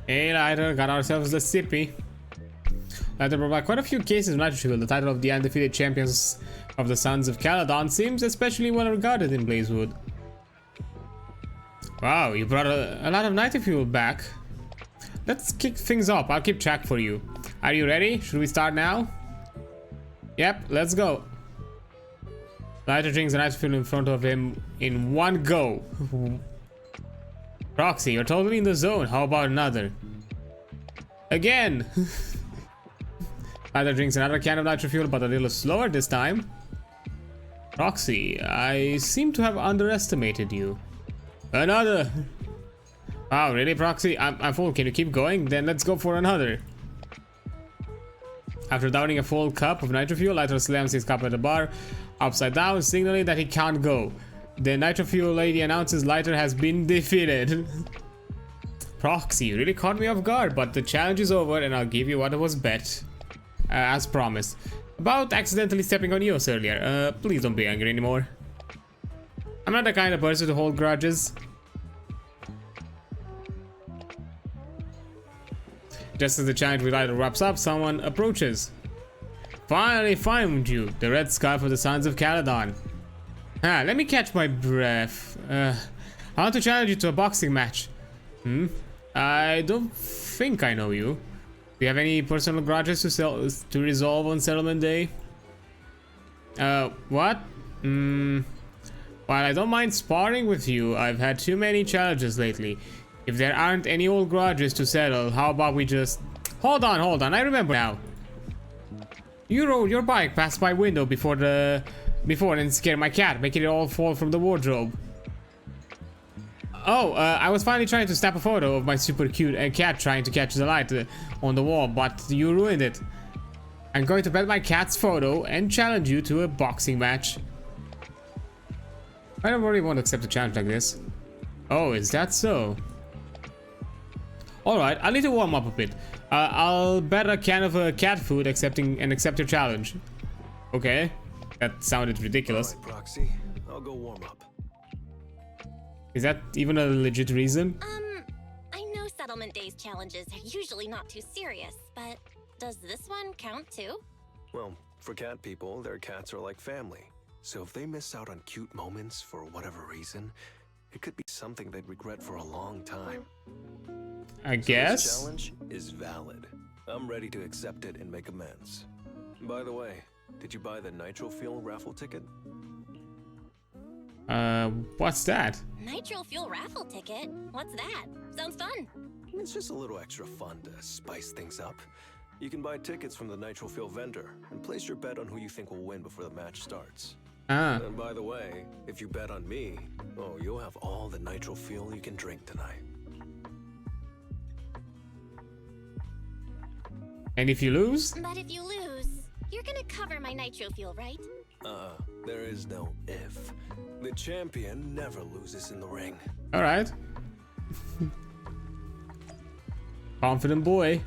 Hey, Lighter, got ourselves the sippy. Lighter brought back quite a few cases of nitro fuel. The title of the undefeated champions of the Sons of Caledon seems especially well regarded in Blazewood. Wow, you brought a lot of nitro fuel back. Let's kick things off. I'll keep track for you. Are you ready? Should we start now? Yep, let's go. Lighter drinks and ice fuel in front of him in one go. Roxy, you're totally in the zone. How about another? Again. Lighter drinks another can of nitro fuel, but a little slower this time. Roxy, I seem to have underestimated you. Another. Wow, really, Proxy? I'm full. Can you keep going? Then let's go for another. After downing a full cup of nitro fuel, Lighter slams his cup at the bar, upside down, signaling that he can't go. The nitro fuel lady announces Lighter has been defeated. Proxy, you really caught me off guard, but the challenge is over and I'll give you what was bet. As promised. About accidentally stepping on yours earlier. Please don't be angry anymore. I'm not the kind of person to hold grudges. Just as the challenge with Lighter wraps up, someone approaches. Finally found you, the red scarf of the Sons of Caledon. Let me catch my breath. I want to challenge you to a boxing match. I don't think I know you. Do you have any personal grudges to resolve on settlement day? What? While I don't mind sparring with you, I've had too many challenges lately. If there aren't any old grudges to settle, how about we just... Hold on, I remember now. You rode your bike past my window before and scared my cat, making it all fall from the wardrobe. Oh, I was finally trying to snap a photo of my super cute cat trying to catch the light on the wall, but you ruined it. I'm going to bet my cat's photo and challenge you to a boxing match. I don't really want to accept a challenge like this. Oh, is that so? Alright, I need to warm up a bit. I'll bet a can of cat food accept your challenge. Okay, that sounded ridiculous. All right, Proxy, I'll go warm up. Is that even a legit reason? I know settlement days challenges are usually not too serious, but does this one count too? Well, for cat people, their cats are like family. So if they miss out on cute moments for whatever reason, it could be something they'd regret for a long time. I guess. This challenge is valid. I'm ready to accept it and make amends. By the way, did you buy the Nitro Fuel raffle ticket? What's that? Nitro Fuel raffle ticket? What's that? Sounds fun. It's just a little extra fun to spice things up. You can buy tickets from the Nitro Fuel vendor and place your bet on who you think will win before the match starts. And by the way, if you bet on me, oh, you'll have all the Nitro Fuel you can drink tonight. And if you lose? But if you lose, you're gonna cover my Nitro Fuel, right? There is no if. The champion never loses in the ring. Alright. Confident boy.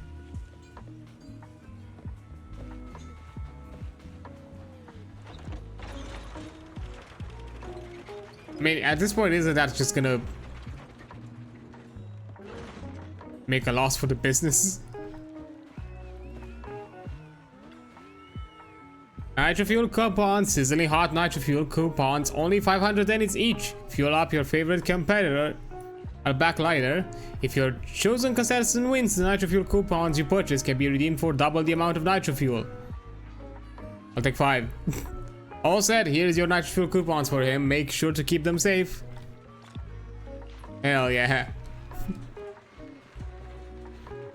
I mean, at this point, isn't that just gonna make a loss for the business? Nitro Fuel coupons, sizzling hot Nitro Fuel coupons, only 500 units each. Fuel up your favorite competitor, a backlighter. If your chosen contestant wins, the Nitro Fuel coupons you purchase can be redeemed for double the amount of Nitro Fuel. I'll take 5. All set, here's your Nitro Fuel coupons for him. Make sure to keep them safe. Hell yeah.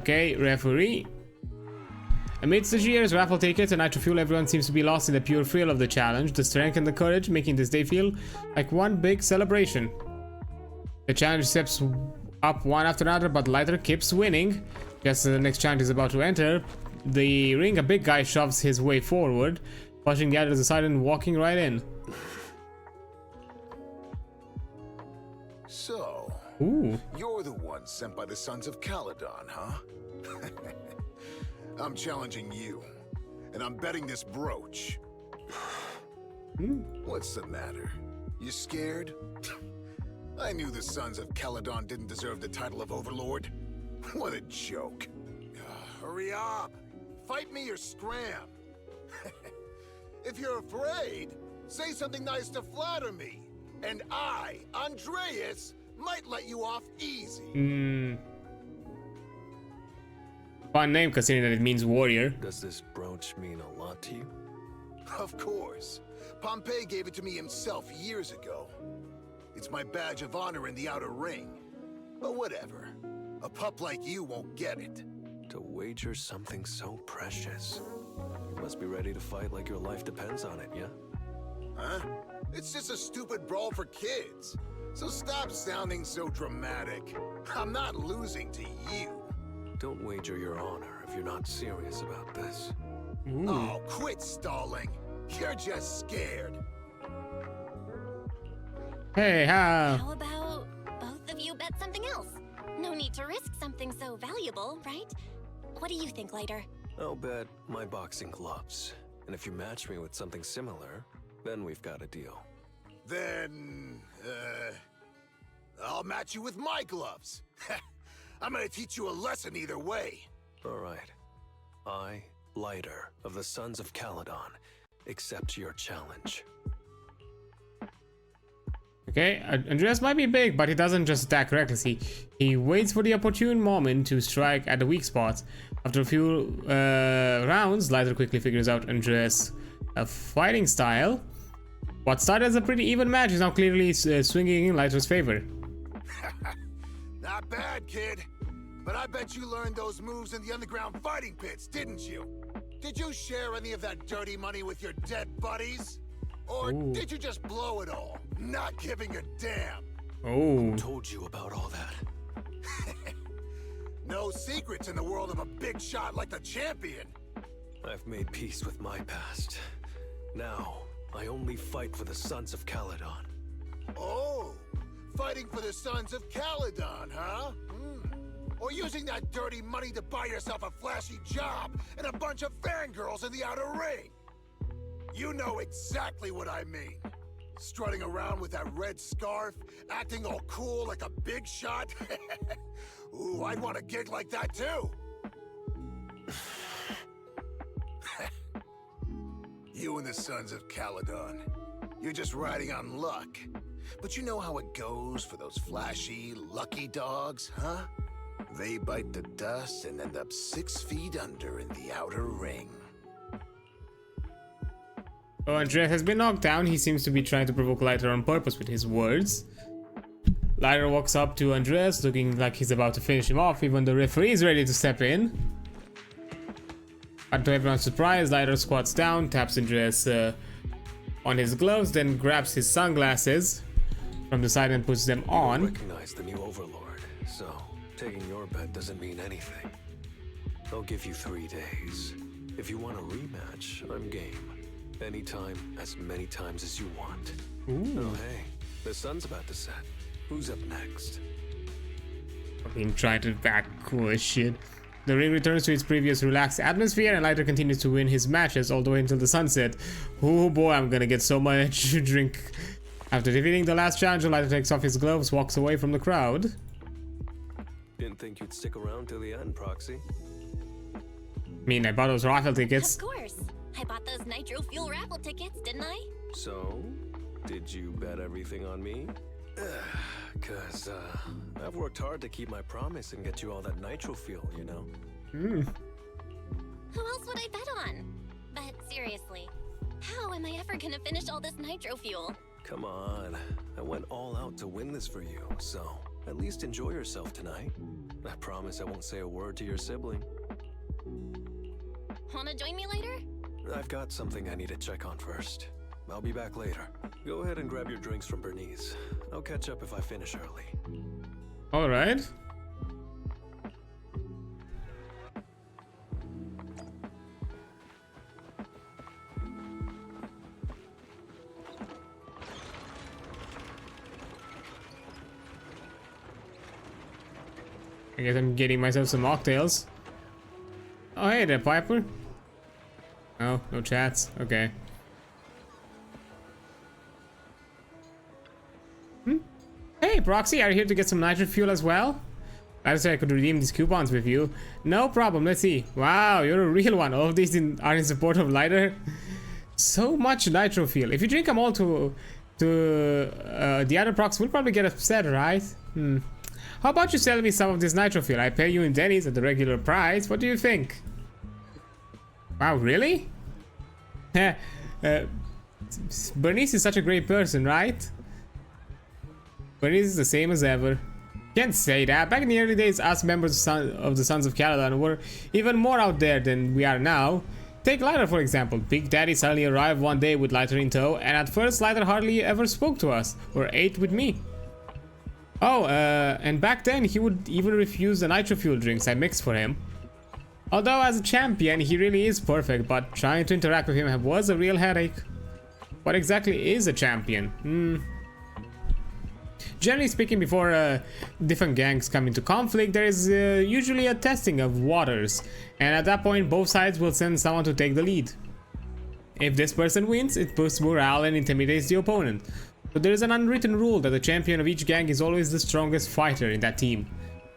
Okay, referee. Amidst the cheers, raffle tickets, and Nitro Fuel, everyone seems to be lost in the pure thrill of the challenge, the strength and the courage, making this day feel like one big celebration. The challenge steps up one after another, but Lighter keeps winning. Just as the next challenge is about to enter the ring, a big guy shoves his way forward, pushing the others aside and walking right in. So, Ooh. you're the one sent by the Sons of Caledon, huh? I'm challenging you, and I'm betting this brooch. What's the matter? You scared? I knew the Sons of Caledon didn't deserve the title of Overlord. What a joke. Hurry up! Fight me or scram! If you're afraid, say something nice to flatter me, and I, Andreas, might let you off easy. Fun name considering that it means warrior. Does this brooch mean a lot to you? Of course. Pompey gave it to me himself years ago. It's my badge of honor in the outer ring. But whatever. A pup like you won't get it. To wager something so precious. You must be ready to fight like your life depends on it, yeah? Huh? It's just a stupid brawl for kids. So stop sounding so dramatic. I'm not losing to you. Don't wager your honor if you're not serious about this. Ooh. Oh, quit stalling. You're just scared. Hey, How about both of you bet something else? No need to risk something so valuable, right? What do you think, Lighter? I'll bet my boxing gloves. And if you match me with something similar, then we've got a deal. Then, I'll match you with my gloves. I'm gonna teach you a lesson either way. All right. I, Lighter of the Sons of Caledon, accept your challenge. Okay, Andreas might be big, but he doesn't just attack recklessly. He waits for the opportune moment to strike at the weak spots. After a few rounds, Lighter quickly figures out Andreas' fighting style. What started as a pretty even match is now clearly swinging in Lighter's favor. Not bad, kid. But I bet you learned those moves in the underground fighting pits, didn't you? Did you share any of that dirty money with your dead buddies? Or did you just blow it all, not giving a damn? Oh. Who told you about all that? No secrets in the world of a big shot like the champion. I've made peace with my past. Now, I only fight for the Sons of Caledon. Oh, fighting for the Sons of Caledon, huh? Or using that dirty money to buy yourself a flashy job and a bunch of fangirls in the outer ring. You know exactly what I mean. Strutting around with that red scarf, acting all cool like a big shot. Ooh, I'd want a gig like that too. You and the Sons of Caledon. You're just riding on luck. But you know how it goes for those flashy, lucky dogs, huh? They bite the dust and end up 6 feet under in the outer ring. Oh, Andreas has been knocked down. He seems to be trying to provoke Lighter on purpose with his words. Lighter walks up to Andreas, looking like he's about to finish him off. Even the referee is ready to step in. But to everyone's surprise, Lighter squats down, taps Andreas on his gloves, then grabs his sunglasses from the side and puts them on. You recognize the new overlord, so taking your bet doesn't mean anything. I'll give you 3 days. If you want a rematch, I'm game. Anytime, as many times as you want. Ooh. Oh hey, the sun's about to set. Who's up next? I've been trying to back cool shit. The ring returns to its previous relaxed atmosphere, and Lighter continues to win his matches all the way until the sunset. Oh boy, I'm gonna get so much to drink. After defeating the last challenger, Lighter takes off his gloves, walks away from the crowd. Didn't think you'd stick around till the end, Proxy. I mean, I bought those raffle tickets. Of course. I bought those nitro fuel raffle tickets, didn't I? So, did you bet everything on me? Cause, I've worked hard to keep my promise and get you all that nitro fuel, you know? Who else would I bet on? But seriously, how am I ever gonna finish all this nitro fuel? Come on, I went all out to win this for you, so at least enjoy yourself tonight. I promise I won't say a word to your sibling. Wanna join me later? I've got something I need to check on first. I'll be back later. Go ahead and grab your drinks from Bernice. I'll catch up if I finish early. All right. I guess I'm getting myself some mocktails. Oh, hey there, Piper. Oh, no chats. Okay. Hey, Proxy, are you here to get some nitro fuel as well? I said I could redeem these coupons with you. No problem. Let's see. Wow, you're a real one. All of these are in support of Lighter. So much nitro fuel. If you drink them all to the other procs, will probably get upset, right? How about you sell me some of this nitro fuel? I pay you in Denny's at the regular price. What do you think? Wow, really? Bernice is such a great person, right? Bernice is the same as ever. Can't say that. Back in the early days, us members of the Sons of Caledon were even more out there than we are now. Take Lighter for example. Big Daddy suddenly arrived one day with Lighter in tow, and at first Lighter hardly ever spoke to us or ate with me. Oh, and back then he would even refuse the nitro fuel drinks I mixed for him. Although as a champion he really is perfect, but trying to interact with him was a real headache. What exactly is a champion? Generally speaking, before different gangs come into conflict, there is usually a testing of waters, and at that point both sides will send someone to take the lead. If this person wins, it boosts morale and intimidates the opponent. So there is an unwritten rule that the champion of each gang is always the strongest fighter in that team.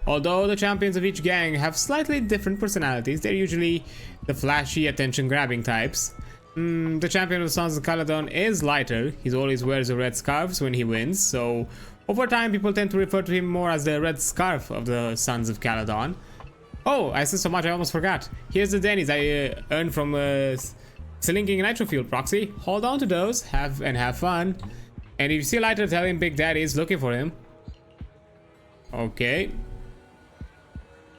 Although the champions of each gang have slightly different personalities, they're usually the flashy, attention-grabbing types. The champion of the Sons of Caledon is Lighter. He always wears a red scarf when he wins, so over time people tend to refer to him more as the red scarf of the Sons of Caledon. Oh, I said so much I almost forgot. Here's the Denny's I earned from slinking nitro fuel, Proxy. Hold on to those, have fun. And if you see Lighter, tell him Big Daddy is looking for him. Okay.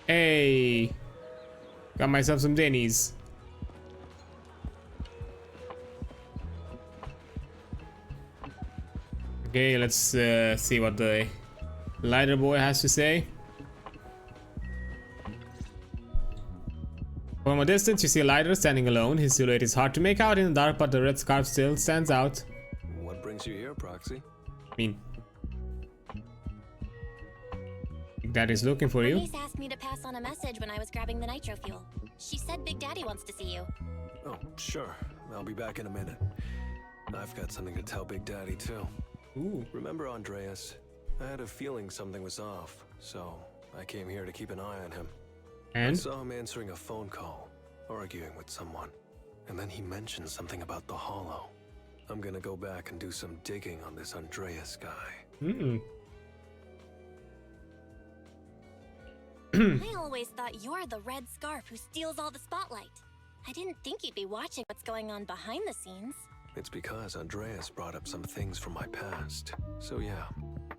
Hey, got myself some Denny's. Okay, let's see what the Lighter boy has to say. From a distance, you see Lighter standing alone. His silhouette is hard to make out in the dark, but the red scarf still stands out. What brings you here, Proxy? I mean, Big Daddy's looking for you. Bernice asked me to pass on a message when I was grabbing the nitro fuel. She said Big Daddy wants to see you. Oh, sure. I'll be back in a minute. I've got something to tell Big Daddy, too. Ooh. Remember Andreas? I had a feeling something was off, so I came here to keep an eye on him. I And? saw him answering a phone call, arguing with someone, and then he mentioned something about the Hollow. I'm gonna go back and do some digging on this Andreas guy. I always thought you're the red scarf who steals all the spotlight. I didn't think you'd be watching what's going on behind the scenes. It's because Andreas brought up some things from my past. So yeah,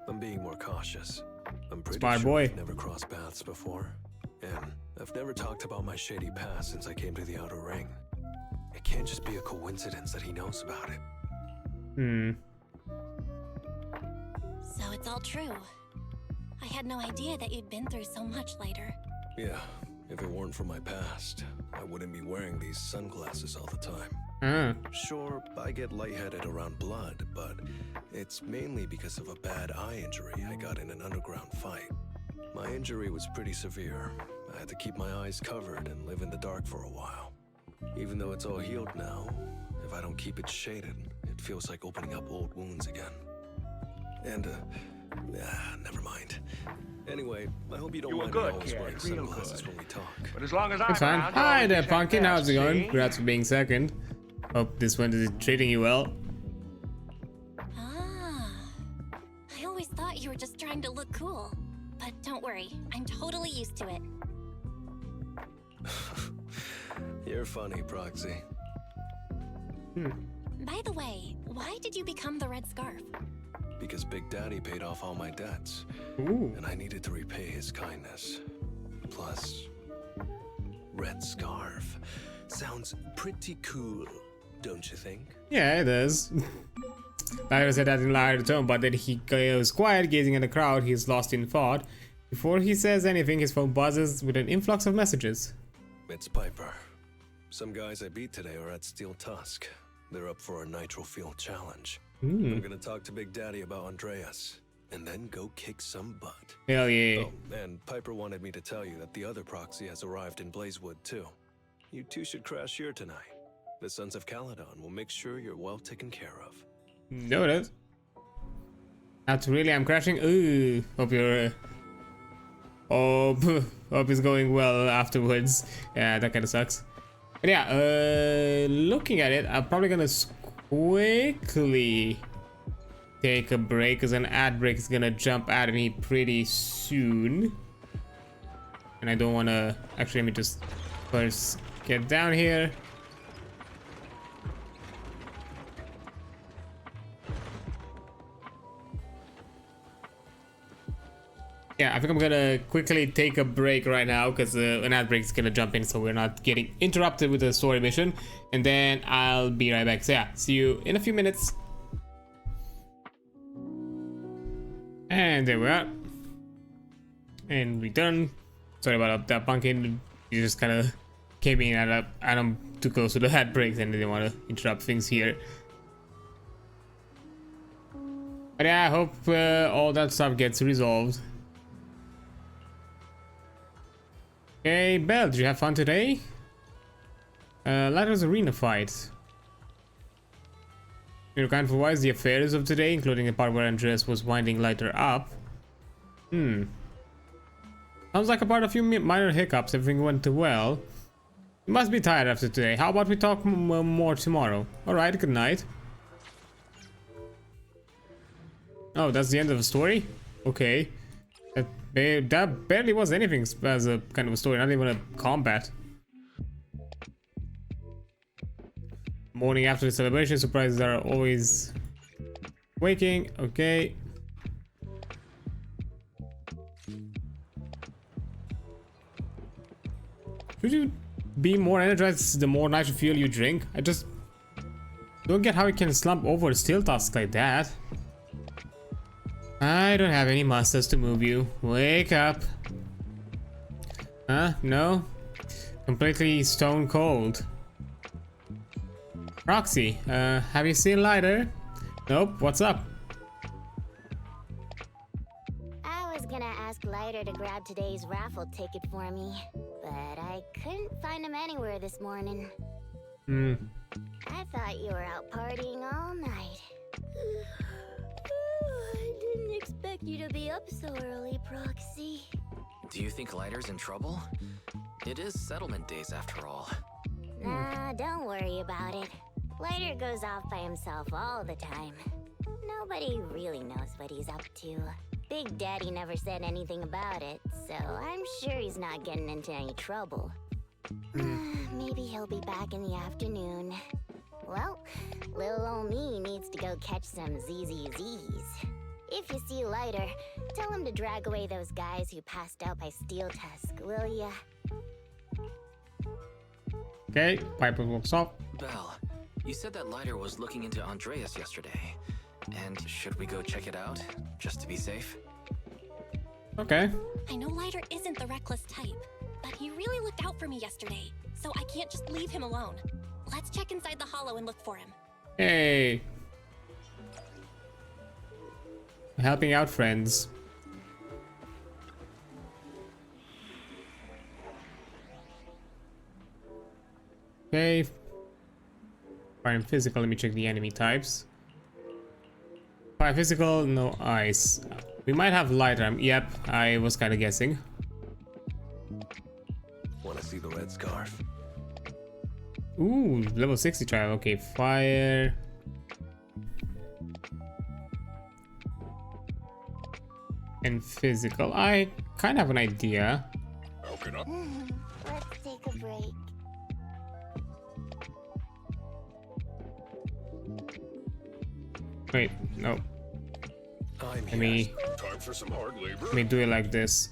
I'm being more cautious. I'm pretty Smart sure boy. we've never crossed paths before. And I've never talked about my shady past since I came to the Outer Ring. It can't just be a coincidence that he knows about it. So it's all true. I had no idea that you'd been through so much, Lighter. Yeah, if it weren't for my past, I wouldn't be wearing these sunglasses all the time. Sure, I get lightheaded around blood, but it's mainly because of a bad eye injury I got in an underground fight. My injury was pretty severe. I had to keep my eyes covered and live in the dark for a while. Even though it's all healed now, if I don't keep it shaded, it feels like opening up old wounds again. And, never mind. Anyway, I hope you don't mind me always wearing sunglasses when we talk. But as long as I'm It's fine. around, Hi you'll there, always be Pumpkin. How's it going? see? Congrats for being second. Hope this one is treating you well. Ah. I always thought you were just trying to look cool. But don't worry, I'm totally used to it. You're funny, Proxy. By the way, why did you become the red scarf? Because Big Daddy paid off all my debts, Ooh. and I needed to repay his kindness. Plus, red scarf. Sounds pretty cool, don't you think? Yeah, it does. Lighter said that in lighter tone, but then he goes quiet, gazing at the crowd. He's lost in thought. Before he says anything, his phone buzzes with an influx of messages. It's Piper. Some guys I beat today are at Steel Tusk. They're up for a nitro fuel challenge. I'm gonna talk to Big Daddy about Andreas, and then go kick some butt. Hell yeah. Oh, and Piper wanted me to tell you that the other proxy has arrived in Blazewood too. You two should crash here tonight. The Sons of Caledon will make sure you're well taken care of. No, it is. Not really, I'm crashing. Ooh, hope you're. Hope it's going well afterwards. Yeah, that kind of sucks. But yeah, looking at it, I'm probably gonna quickly take a break because an ad break is gonna jump at me pretty soon. And I don't wanna. Actually, let me just first get down here. yeah, I think I'm gonna quickly take a break right now because an ad break is gonna jump in, so we're not getting interrupted with the story mission, and then I'll be right back. So yeah, see you in a few minutes. And there we are. And we're done. Sorry about that, pumpkin. You just kind of came in and I'm too close to the ad breaks and didn't want to interrupt things here. But yeah, I hope all that stuff gets resolved. Okay, Belle, did you have fun today? Ladder's arena fight. You're kind of wise the affairs of today, including the part where Andreas was winding Lighter up. Sounds like apart a few minor hiccups, everything went well. You must be tired after today. How about we talk more tomorrow? Alright, good night. Oh, that's the end of the story? Okay. That barely was anything as a kind of a story, not even a combat. Morning after the celebration, surprises are always waking. Okay. Should you be more energized the more nitro fuel you drink? I just don't get how you can slump over steel tasks like that. I don't have any masters to move you. Wake up. Huh? No? Completely stone cold. Roxy, have you seen Lighter? Nope, what's up? I was gonna ask Lighter to grab today's raffle ticket for me, but I couldn't find him anywhere this morning. I thought you were out partying all night. I didn't expect you to be up so early, Proxy. Do you think Lighter's in trouble? It is settlement days after all. Nah, don't worry about it. Lighter goes off by himself all the time. Nobody really knows what he's up to. Big Daddy never said anything about it, so I'm sure he's not getting into any trouble. Maybe he'll be back in the afternoon. Well, little old me needs to go catch some ZZZs. If you see Lighter, tell him to drag away those guys who passed out by Steel Tusk, will ya? Okay, Piper walks off. Belle, you said that Lighter was looking into Andreas yesterday. And should we go check it out, just to be safe? Okay. I know Lighter isn't the reckless type, but he really looked out for me yesterday, so I can't just leave him alone. Let's check inside the hollow and look for him. Hey. Helping out friends. Okay. Fire physical, let me check the enemy types. Fire physical, no ice. We might have Lighter. Yep, I was kind of guessing. Wanna see the red scarf? Ooh, level 60 trial. Okay, fire. And physical. I kind of have an idea. Let's take a break. Wait, no. I'm Let me Time for some hard labor. Let me do it like this.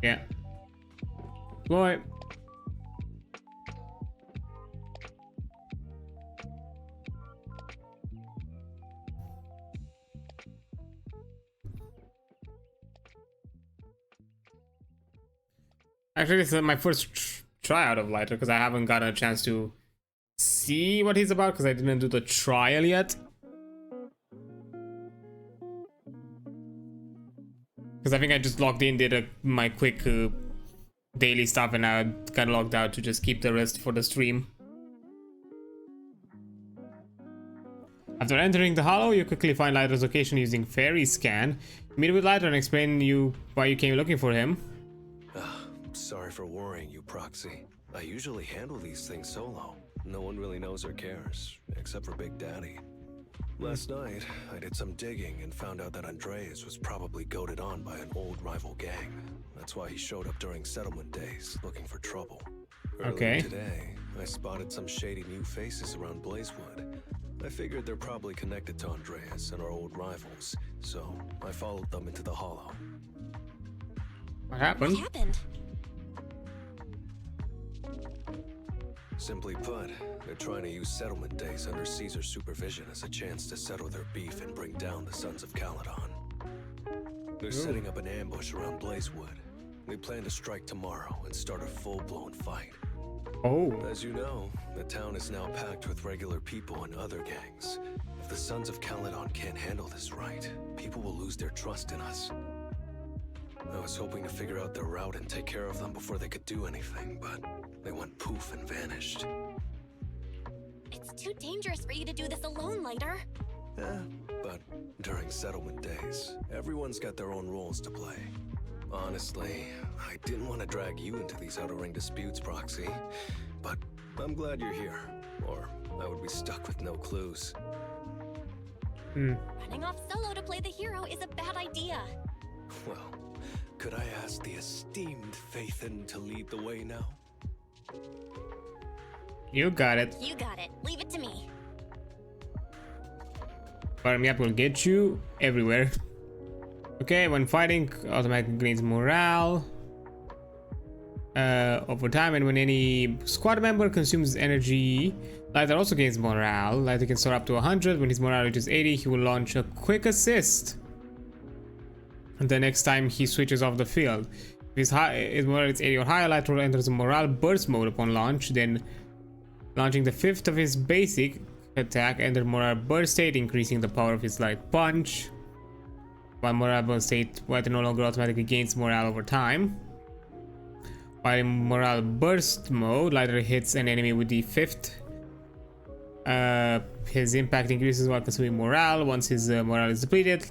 Yeah. Boy. Actually, this is my first tryout of Lighter because I haven't gotten a chance to see what he's about because I didn't do the trial yet. Because I think I just logged in, did my quick daily stuff, and I got logged out to just keep the rest for the stream. After entering the hollow, you quickly find Lighter's location using Fairy Scan. Meet with Lighter and explain why you came looking for him. Sorry for worrying you, Proxy. I usually handle these things solo. No one really knows or cares, except for Big Daddy. Last night, I did some digging and found out that Andreas was probably goaded on by an old rival gang. That's why he showed up during settlement days, looking for trouble. Earlier Okay. today, I spotted some shady new faces around Blazewood. I figured they're probably connected to Andreas and our old rivals, so I followed them into the hollow. What happened? What happened? Simply put, they're trying to use settlement days under Caesar's supervision as a chance to settle their beef and bring down the Sons of Caledon. They're setting up an ambush around Blazewood. They plan to strike tomorrow and start a full-blown fight. Oh. As you know, the town is now packed with regular people and other gangs. If the Sons of Caledon can't handle this right, people will lose their trust in us. I was hoping to figure out their route and take care of them before they could do anything, but they went poof and vanished. It's too dangerous for you to do this alone, Lighter. But during settlement days, everyone's got their own roles to play. Honestly, I didn't want to drag you into these outer ring disputes, Proxy, but I'm glad you're here, or I would be stuck with no clues. Running off solo to play the hero is a bad idea. Well, could I ask the esteemed Faithin to lead the way now? You got it. You got it. Leave it to me. Farm Yap will get you everywhere. Okay, when fighting, automatically gains morale over time, and when any squad member consumes energy, Lighter also gains morale. Lighter can store up to 100. When his morale reaches 80, he will launch a quick assist the next time he switches off the field. If his morale is 80 or higher, Lighter enters a morale burst mode upon launch, then launching the 5th of his basic attack, enter morale burst state, increasing the power of his light punch. While morale burst state, Lighter no longer automatically gains morale over time. While in morale burst mode, Lighter hits an enemy with the 5th. His impact increases while consuming morale. Once his morale is depleted,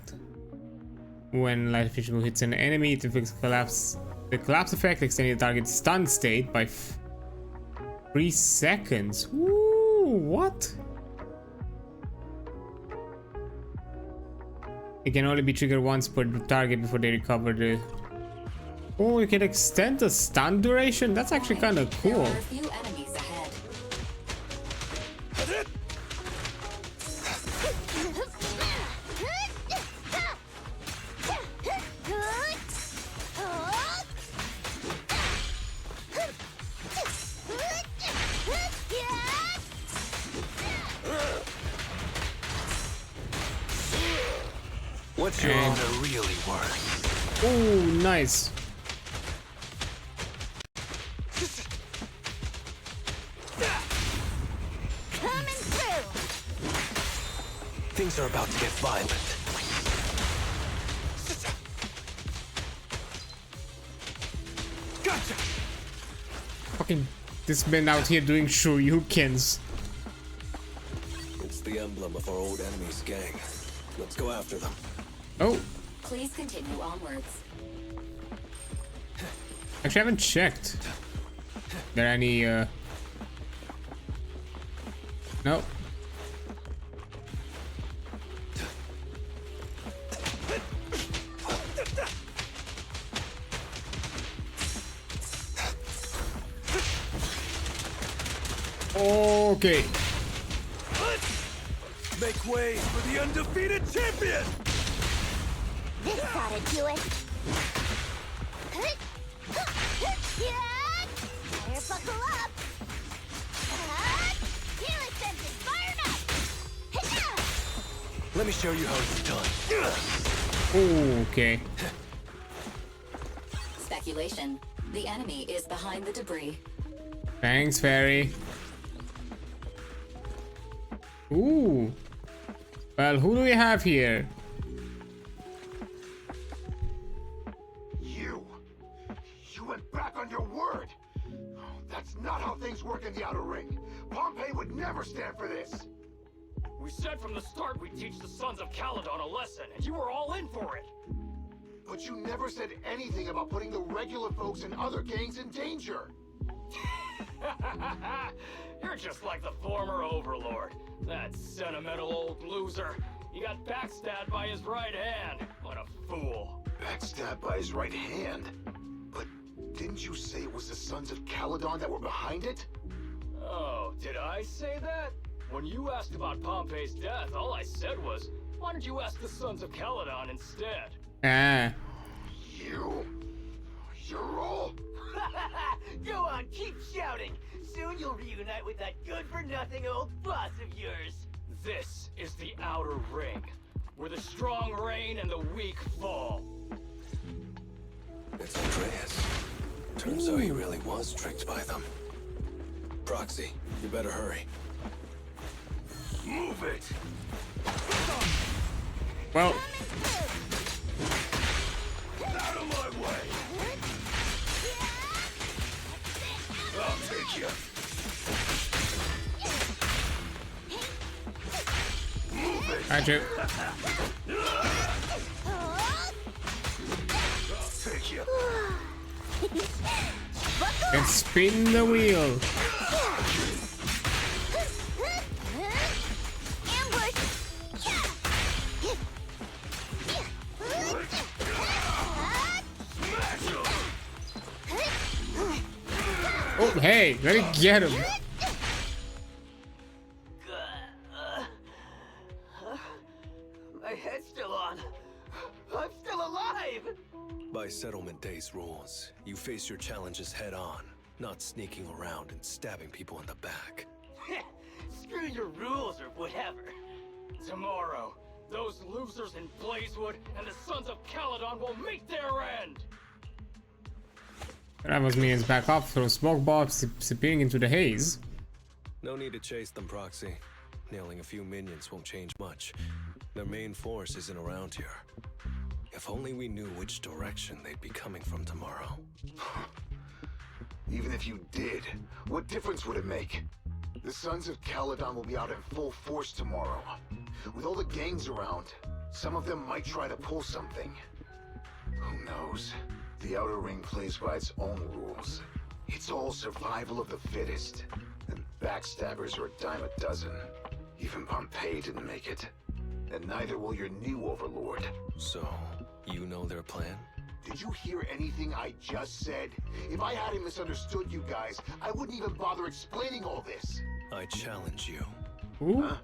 when Lighter Fish Move hits an enemy, it affects the collapse effect, extending the target's stun state by 3 seconds. Ooh, what? It can only be triggered once per target before they recover the... Oh, you can extend the stun duration? That's actually kind of cool. There are a few enemies ahead. What's your honor really worth? Oh, nice. Coming through. Things are about to get violent. Gotcha! Fucking this man out here doing shoryukens. It's the emblem of our old enemy's gang. Let's go after them. Oh, Please continue onwards. actually I haven't checked. There any no. Okay. Make way for the undefeated champion! This ought to do it. Better buckle up. Healing senses fired up. Let me show you how it's done. Oh, okay. Speculation. The enemy is behind the debris. Thanks, Fairy. Ooh. Well, who do we have here? You went back on your word. That's not how things work in the outer ring. Pompey would never stand for this. We said from the start we'd teach the Sons of Caledon a lesson, and you were all in for it. But you never said anything about putting the regular folks and other gangs in danger. You're just like the former Overlord. That sentimental old loser. He got backstabbed by his right hand. What a fool. Backstabbed by his right hand? But didn't you say it was the Sons of Caledon that were behind it? Oh, did I say that? When you asked about Pompey's death, all I said was, why don't you ask the Sons of Caledon instead? Ah. You're all... Go on, keep shouting. Soon you'll reunite with that good-for-nothing old boss of yours. This is the Outer Ring, where the strong reign and the weak fall. It's Andreas. Turns out he really was tricked by them. Proxy, you better hurry. Move it! Well. Out of my way! I'll take you. Move it! Got you. I'll take you. Let's spin the wheel. Oh, hey, let me get him. My head's still on. I'm still alive! By Settlement Day's rules, you face your challenges head on, not sneaking around and stabbing people in the back. Screw your rules or whatever. Tomorrow, those losers in Blazewood and the Sons of Caledon will meet their end! Rivals minions back off, throw smoke bombs, disappearing into the haze. No need to chase them, Proxy. Nailing a few minions won't change much. Their main force isn't around here. If only we knew which direction they'd be coming from tomorrow. Even if you did, what difference would it make? The Sons of Caledon will be out in full force tomorrow. With all the gangs around, some of them might try to pull something. Who knows? The Outer Ring plays by its own rules. It's all survival of the fittest. And backstabbers are a dime a dozen. Even Pompey didn't make it. And neither will your new overlord. So, you know their plan? Did you hear anything I just said? If I hadn't misunderstood you guys, I wouldn't even bother explaining all this. I challenge you. Ooh. Huh?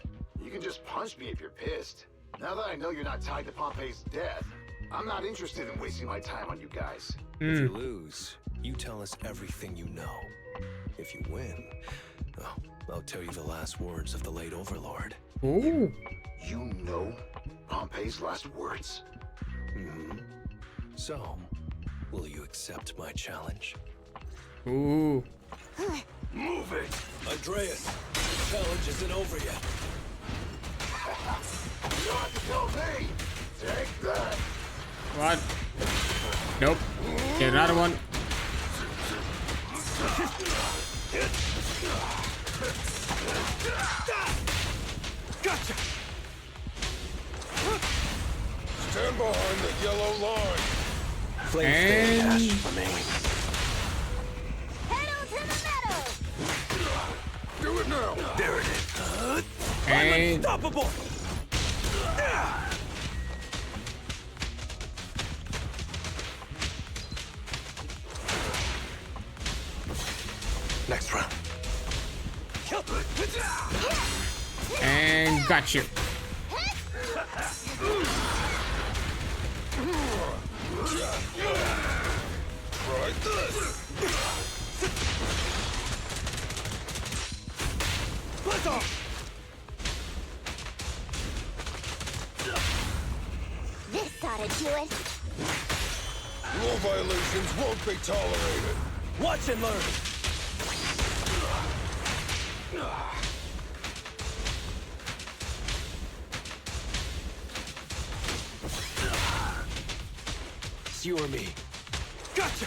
You can just punch me if you're pissed. Now that I know you're not tied to Pompey's death, I'm not interested in wasting my time on you guys. If you lose, you tell us everything you know. If you win, well, I'll tell you the last words of the late Overlord. Ooh. You know Pompey's last words? Mm-hmm. So, will you accept my challenge? Ooh. Move it! Andreas, the challenge isn't over yet. You don't have to tell me! Take that! What? Nope. Get another one. Gotcha! Stand behind the yellow line! Flame And- ash for me. Pedal to the metal! Do it now! There it is. And Unstoppable! Next round. and got you. Try this! Let's off! This ought to do it. Rule violations won't be tolerated. Watch and learn! It's you or me. Gotcha!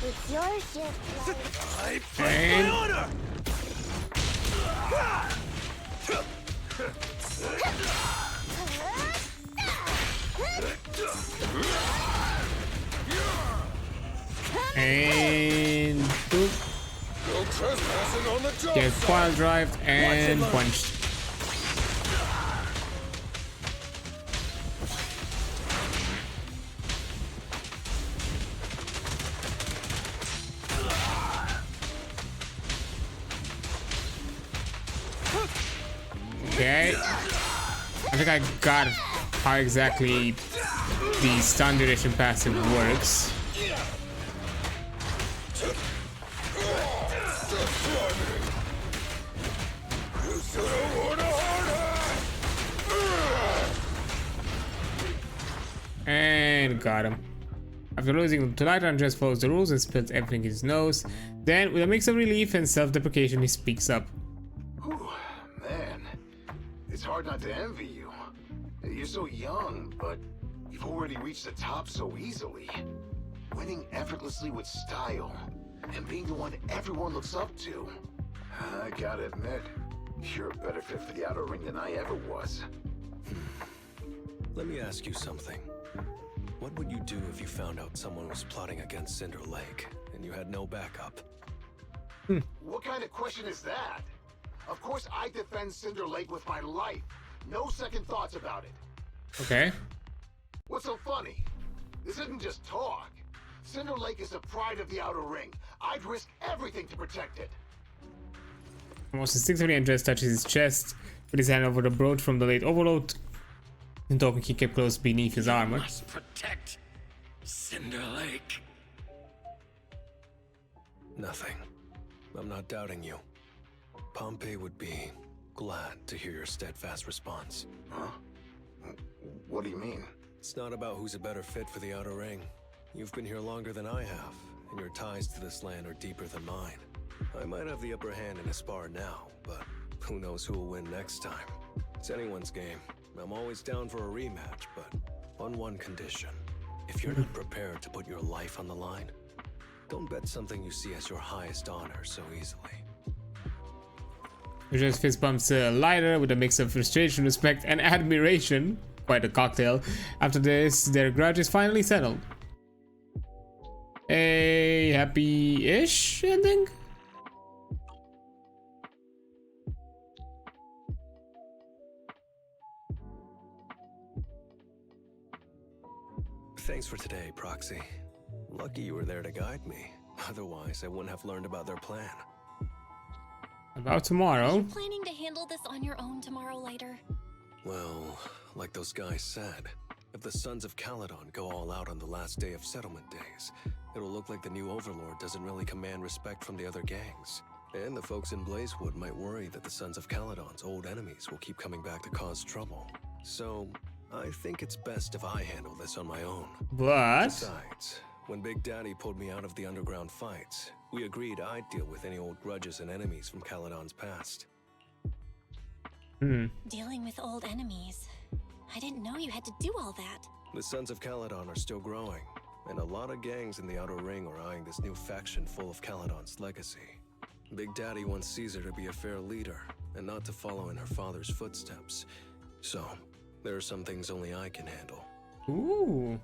It's your ship, life. I fight And- my honor! And boop. No trespassing on the job Get site. pile drived and learn. punched. Okay. I think I got how exactly the stun duration passive works. And got him. After losing to Light, Andres follows the rules and spills everything in his nose. Then, with a mix of relief and self-deprecation, he speaks up. Whew, man, it's hard not to envy you. You're so young, but you've already reached the top so easily. Winning effortlessly with style, and being the one everyone looks up to. I gotta admit, you're a better fit for the outer ring than I ever was. Let me ask you something. What would you do if you found out someone was plotting against Cinder Lake and you had no backup? What kind of question is that? Of course I defend Cinder Lake with my life. No second thoughts about it. Okay. What's so funny? This isn't just talk. Cinder Lake is the pride of the outer ring. I'd risk everything to protect it. Almost instinctively, Andres touches his chest with his hand over the brooch from the late overload. And talking, he kept close beneath his armor. Must protect Cinder Lake. Nothing. I'm not doubting you. Pompey would be glad to hear your steadfast response. Huh? What do you mean? It's not about who's a better fit for the outer ring. You've been here longer than I have, and your ties to this land are deeper than mine. I might have the upper hand in a spar now, but who knows who will win next time. It's anyone's game. I'm always down for a rematch, but on one condition. If you're not prepared to put your life on the line, don't bet something you see as your highest honor so easily. Andres fist bumps Lighter with a mix of frustration, respect, and admiration. Quite a cocktail. After this, their grudge is finally settled. A happy-ish ending? Thanks for today, Proxy. Lucky you were there to guide me. Otherwise, I wouldn't have learned about their plan. About tomorrow. Are you planning to handle this on your own tomorrow, Lighter? Well, like those guys said, if the Sons of Caledon go all out on the last day of settlement days, it'll look like the new Overlord doesn't really command respect from the other gangs. And the folks in Blazewood might worry that the Sons of Caledon's old enemies will keep coming back to cause trouble. So, I think it's best if I handle this on my own. But Besides, when Big Daddy pulled me out of the underground fights, we agreed I'd deal with any old grudges and enemies from Caledon's past. Dealing with old enemies. I didn't know you had to do all that. The Sons of Caledon are still growing, and a lot of gangs in the Outer Ring are eyeing this new faction full of Caledon's legacy. Big Daddy wants Caesar to be a fair leader, and not to follow in her father's footsteps. So, there are some things only I can handle. ooh.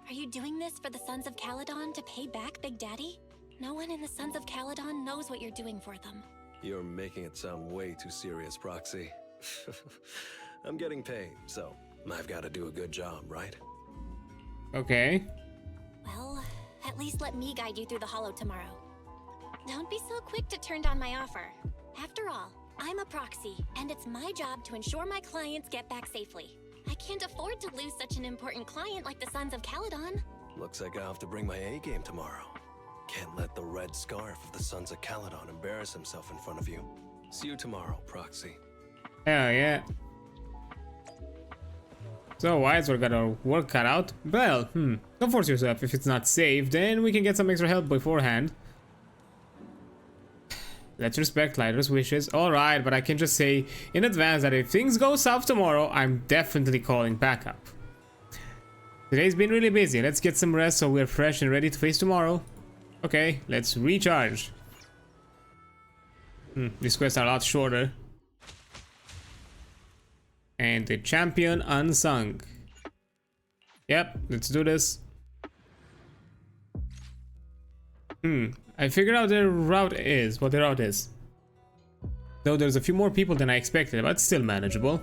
Are you doing this for the Sons of Caledon to pay back Big Daddy? No one in the Sons of Caledon knows what you're doing for them. You're making it sound way too serious, Proxy. I'm getting paid, so I've got to do a good job, right? Okay. Well, at least let me guide you through the hollow tomorrow. Don't be so quick to turn down my offer. After all, I'm a proxy, and it's my job to ensure my clients get back safely. I can't afford to lose such an important client like the Sons of Caledon. Looks like I have to bring my A game tomorrow. Can't let the red scarf of the Sons of Caledon embarrass himself in front of you. See you tomorrow, Proxy. Hell yeah. So Wise, we got our work cut out. Well, don't force yourself. If it's not safe, then we can get some extra help beforehand. Let's respect Lighter's wishes. Alright, but I can just say in advance that if things go south tomorrow, I'm definitely calling backup. Today's been really busy. Let's get some rest so we're fresh and ready to face tomorrow. Okay, let's recharge. These quests are a lot shorter. And the champion unsung. Yep, let's do this. I figured out their route is, what their route is. Though there's a few more people than I expected, but still manageable.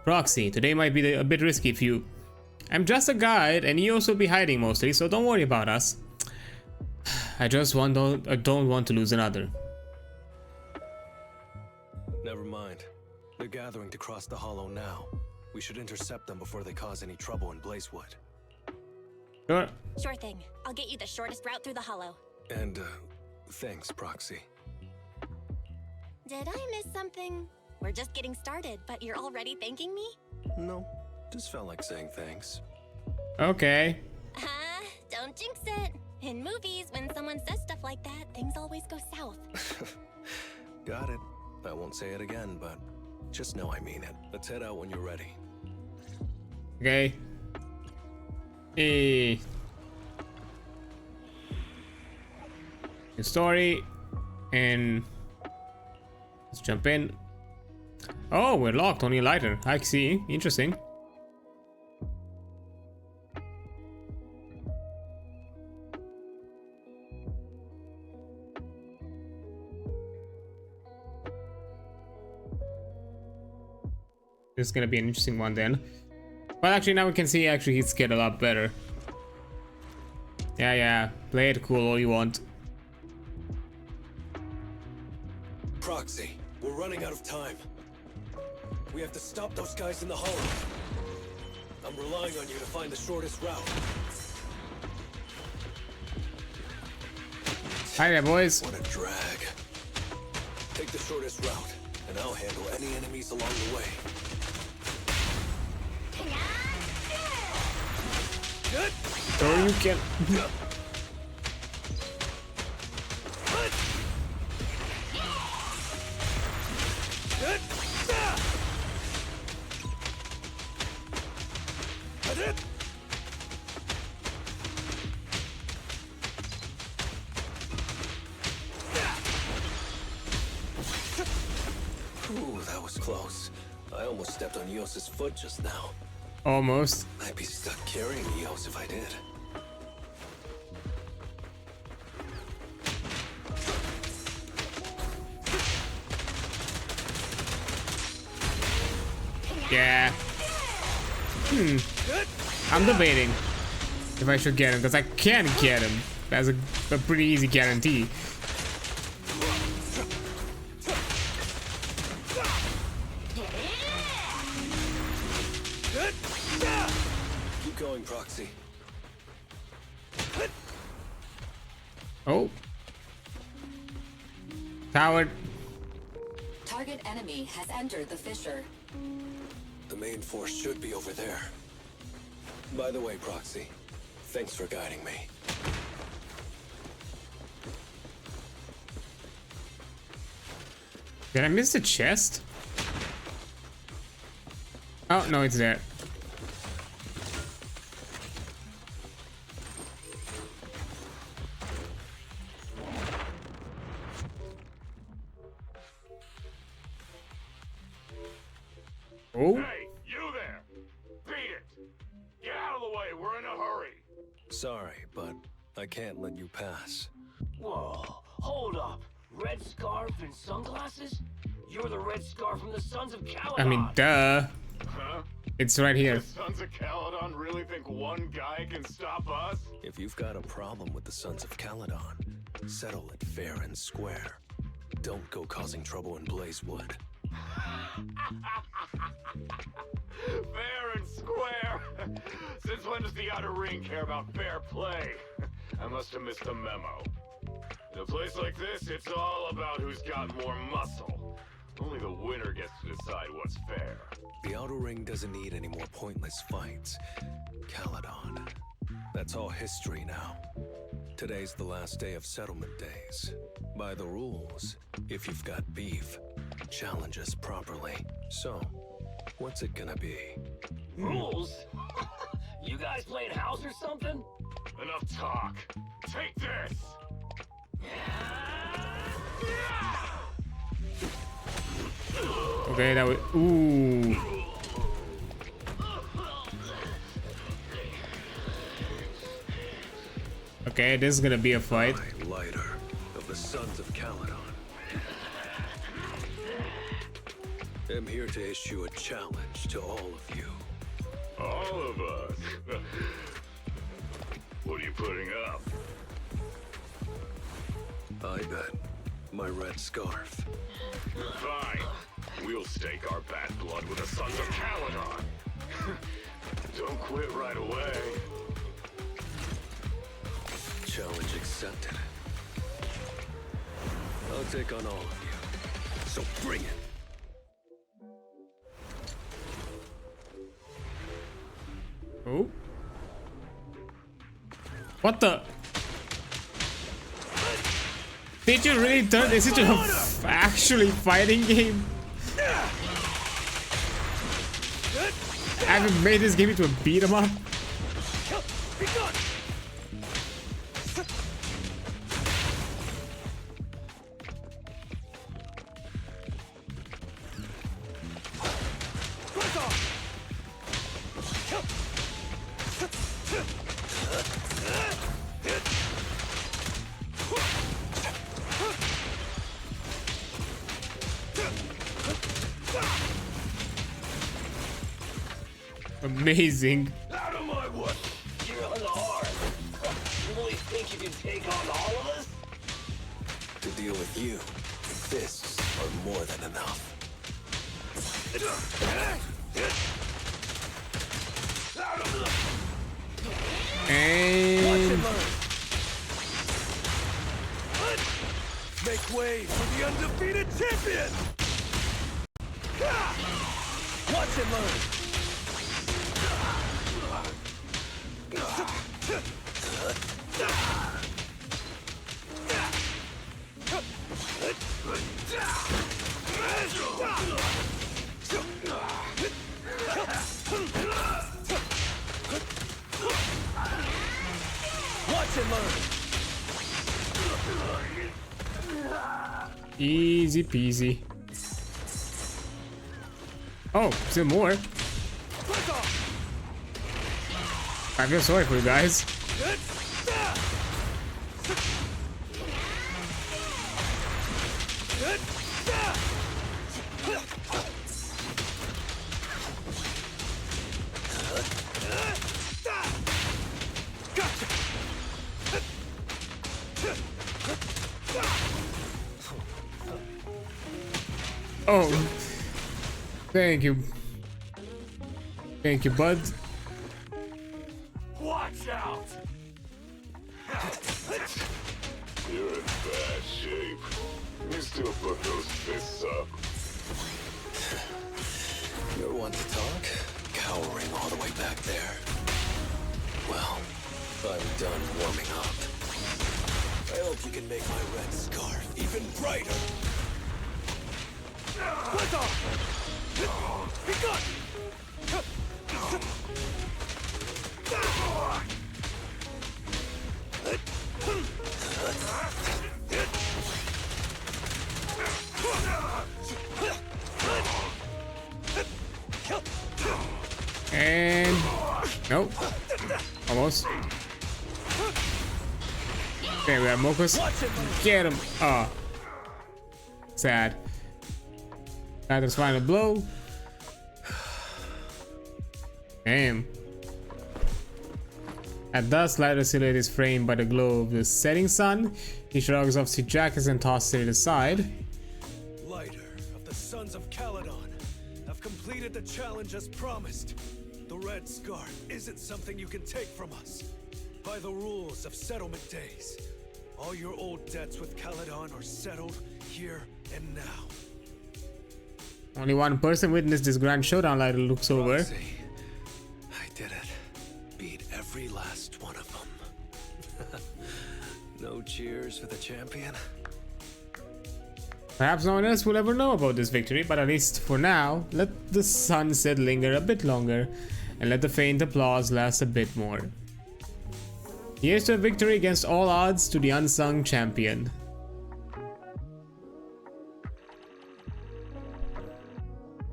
Proxy, today might be a bit risky for you. I'm just a guide, and Eos will be hiding mostly, so don't worry about us. I just don't want to lose another. They're gathering to cross the hollow now. We should intercept them before they cause any trouble in Blazewood. Sure. Sure thing. I'll get you the shortest route through the hollow. And, thanks, Proxy. Did I miss something? We're just getting started, but you're already thanking me? No, just felt like saying thanks. Okay. Don't jinx it. In movies, when someone says stuff like that, things always go south. Got it. I won't say it again, but just know I mean it. Let's head out when you're ready. Okay. New story, and let's jump in. Oh, we're locked. Only a lighter. I see. Interesting. This is gonna be an interesting one then. But actually now we can see actually he's get a lot better. Yeah, play it cool all you want. Proxy, we're running out of time. We have to stop those guys in the hollow. I'm relying on you to find the shortest route. Hi there, boys. What a drag. Take the shortest route, and I'll handle any enemies along the way. So you can. Ooh, that was close. I almost stepped on Eos's foot just now. Almost. I'd be stuck carrying Eos if I did. Yeah. I'm debating if I should get him, because I can get him. That's a pretty easy guarantee. Keep going, Proxy. Oh. Coward. Target enemy has entered the fissure. The main force should be over there. By the way, Proxy, thanks for guiding me. Did I miss the chest? Oh, no, it's there. Oh. Hey, you there! Beat it! Get out of the way, we're in a hurry! Sorry, but I can't let you pass. Whoa, hold up. Red scarf and sunglasses? You're the red scarf from the Sons of Caledon. I mean, duh. Huh? It's right here. The Sons of Caledon really think one guy can stop us? If you've got a problem with the Sons of Caledon, settle it fair and square. Don't go causing trouble in Blazewood. Fair and square? Since when does the Outer Ring care about fair play? I must have missed the memo. In a place like this, it's all about who's got more muscle. Only the winner gets to decide what's fair. The Outer Ring doesn't need any more pointless fights. Caledon. That's all history now. Today's the last day of settlement days. By the rules, if you've got beef, challenge us properly. So, what's it gonna be? Rules? You guys playing house or something? Enough talk. Take this! Okay, that was. Ooh. Okay, this is gonna be a fight. Lighter of the Sons of Caledon. I'm here to issue a challenge to all of you. All of us? What are you putting up? I bet my red scarf. Fine. We'll stake our bad blood with the sons of Caledon. Don't quit right away. Challenge accepted. I'll take on all of you. So bring it. Oh. What the? Did you really turn this into a actually fighting game? I haven't made this game into a beat 'em up. Amazing. Out of my way! You're on the hard. You really think you can take on all of us? To deal with you, fists are more than enough. And Make way for the undefeated champion! Watch and learn! Watch and learn! easy peasy. Oh, still more. I feel sorry for you guys. Oh, thank you. Thank you, bud. Watch out! You're in bad shape. You still put those fists up. You're one to talk, cowering all the way back there. Well, I'm done warming up. I hope you can make my red scarf even brighter. What's off? Be gone! And nope, almost. Okay, we have Mokus. Get him. Ah, sad. Rather's final blow. Damn. At dusk, Lighter silhouette is framed by the glow of the setting sun. He shrugs off his jacket and tosses it aside. Lighter of the sons of Caledon have completed the challenge as promised. The red scarf isn't something you can take from us. By the rules of settlement days, all your old debts with Caledon are settled here and now. Only one person witnessed this grand showdown. Lighter looks over. I did it. Beat every last one of them. No cheers for the champion? Perhaps no one else will ever know about this victory, but at least for now, let the sunset linger a bit longer and let the faint applause last a bit more. Here's to a victory against all odds to the unsung champion.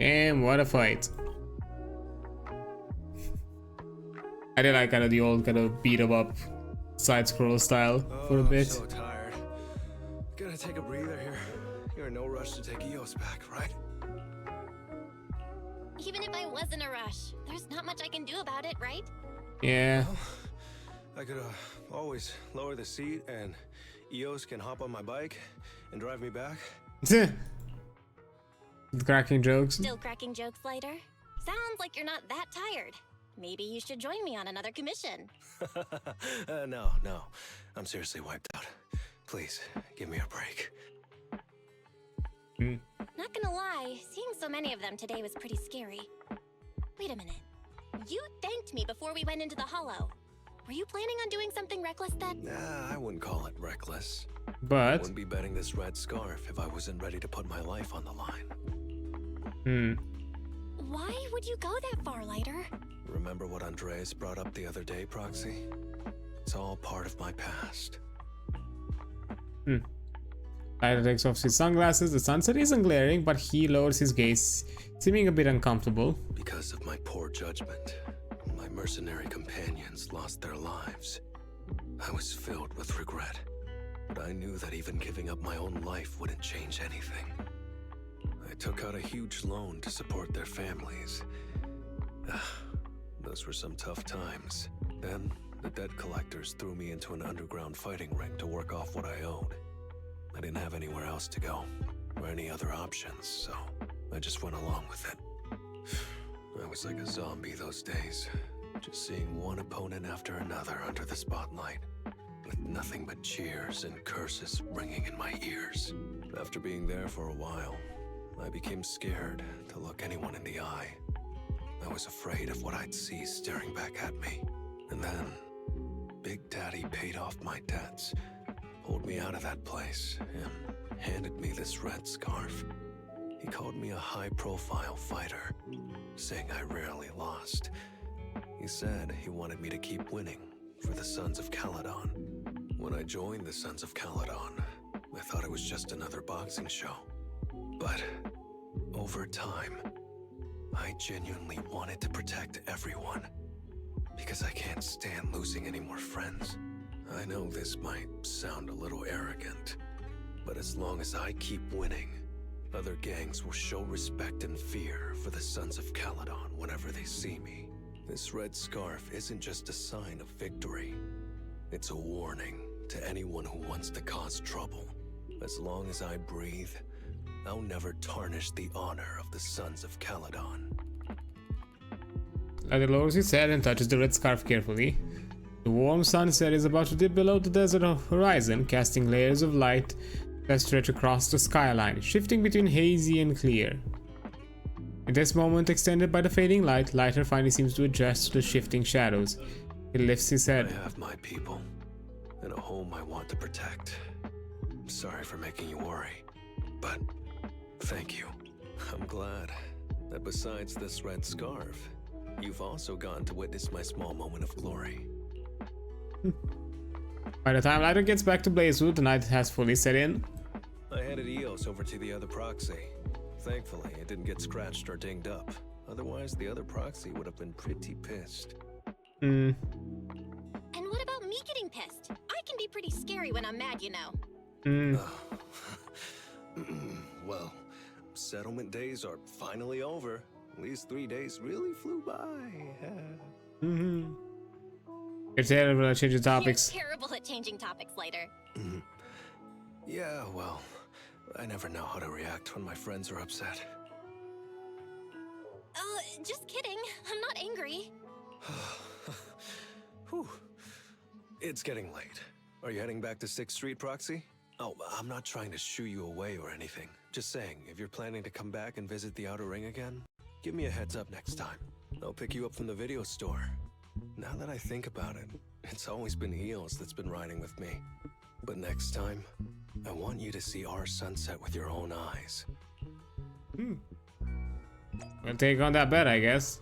And what a fight. I did like kind of the old kind of beat 'em up side scroll style for a bit. I'm so tired. Gonna take a breather here. You're in no rush to take EOS back, right? Even if I was in a rush, there's not much I can do about it, right? Yeah. Well, I could always lower the seat and EOS can hop on my bike and drive me back. Cracking jokes. Still cracking jokes later? Sounds like you're not that tired. Maybe you should join me on another commission. No. I'm seriously wiped out. Please, give me a break. Not gonna lie, seeing so many of them today was pretty scary. Wait a minute. You thanked me before we went into the hollow. Were you planning on doing something reckless then? Nah, I wouldn't call it reckless. I But wouldn't be betting this red scarf if I wasn't ready to put my life on the line. Why would you go that far, Lighter? Remember what Andreas brought up the other day, Proxy? It's all part of my past. Lighter takes off his sunglasses. The sunset isn't glaring, but he lowers his gaze, seeming a bit uncomfortable. Because of my poor judgment, my mercenary companions lost their lives. I was filled with regret, but I knew that even giving up my own life wouldn't change anything. I took out a huge loan to support their families. Those were some tough times. Then, the debt collectors threw me into an underground fighting ring to work off what I owed. I didn't have anywhere else to go, or any other options, so I just went along with it. I was like a zombie those days, just seeing one opponent after another under the spotlight, with nothing but cheers and curses ringing in my ears. After being there for a while, I became scared to look anyone in the eye. I was afraid of what I'd see staring back at me. And then, Big Daddy paid off my debts, pulled me out of that place, and handed me this red scarf. He called me a high-profile fighter, saying I rarely lost. He said he wanted me to keep winning for the Sons of Caledon. When I joined the Sons of Caledon, I thought it was just another boxing show. But over time, I genuinely wanted to protect everyone, because I can't stand losing any more friends. I know this might sound a little arrogant, but as long as I keep winning, other gangs will show respect and fear for the Sons of Caledon whenever they see me. This red scarf isn't just a sign of victory. It's a warning to anyone who wants to cause trouble. As long as I breathe, I'll never tarnish the honor of the Sons of Caledon. Lighter lowers his head and touches the red scarf carefully. The warm sunset is about to dip below the desert horizon, casting layers of light that stretch across the skyline, shifting between hazy and clear. In this moment extended by the fading light, Lighter finally seems to adjust to the shifting shadows. He lifts his head. I have my people, and a home I want to protect. I'm sorry for making you worry, but thank you. I'm glad that besides this red scarf, you've also gotten to witness my small moment of glory. By the time Lighter gets back to Blazewood, the night has fully set in. I handed EOS over to the other proxy. Thankfully, it didn't get scratched or dinged up. Otherwise, the other proxy would have been pretty pissed. And what about me getting pissed? I can be pretty scary when I'm mad, you know. Well, settlement days are finally over. These 3 days really flew by. You're terrible at changing topics. You're terrible at changing topics later. Yeah, well, I never know how to react when my friends are upset. Just kidding. I'm not angry. Whew. It's getting late. Are you heading back to 6th Street, Proxy? Oh, I'm not trying to shoo you away or anything. Just saying, if you're planning to come back and visit the Outer Ring again, give me a heads up next time. I'll pick you up from the video store. Now that I think about it, it's always been Eels that's been riding with me. But next time, I want you to see our sunset with your own eyes. We'll take on that bet, I guess.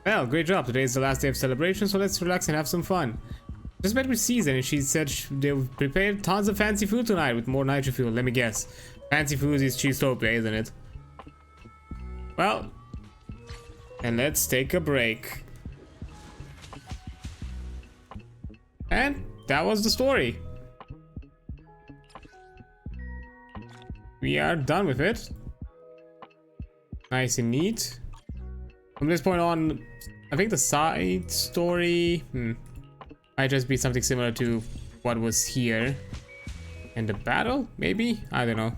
Well, great job. Today is the last day of celebration, so let's relax and have some fun. Just met with Season and she said they've prepared tons of fancy food tonight with more nitro fuel. Let me guess. Fancy food is cheesotopia, isn't it? Well, and let's take a break. And that was the story. We are done with it. Nice and neat. From this point on, I think the side story might just be something similar to what was here. And the battle, maybe? I don't know.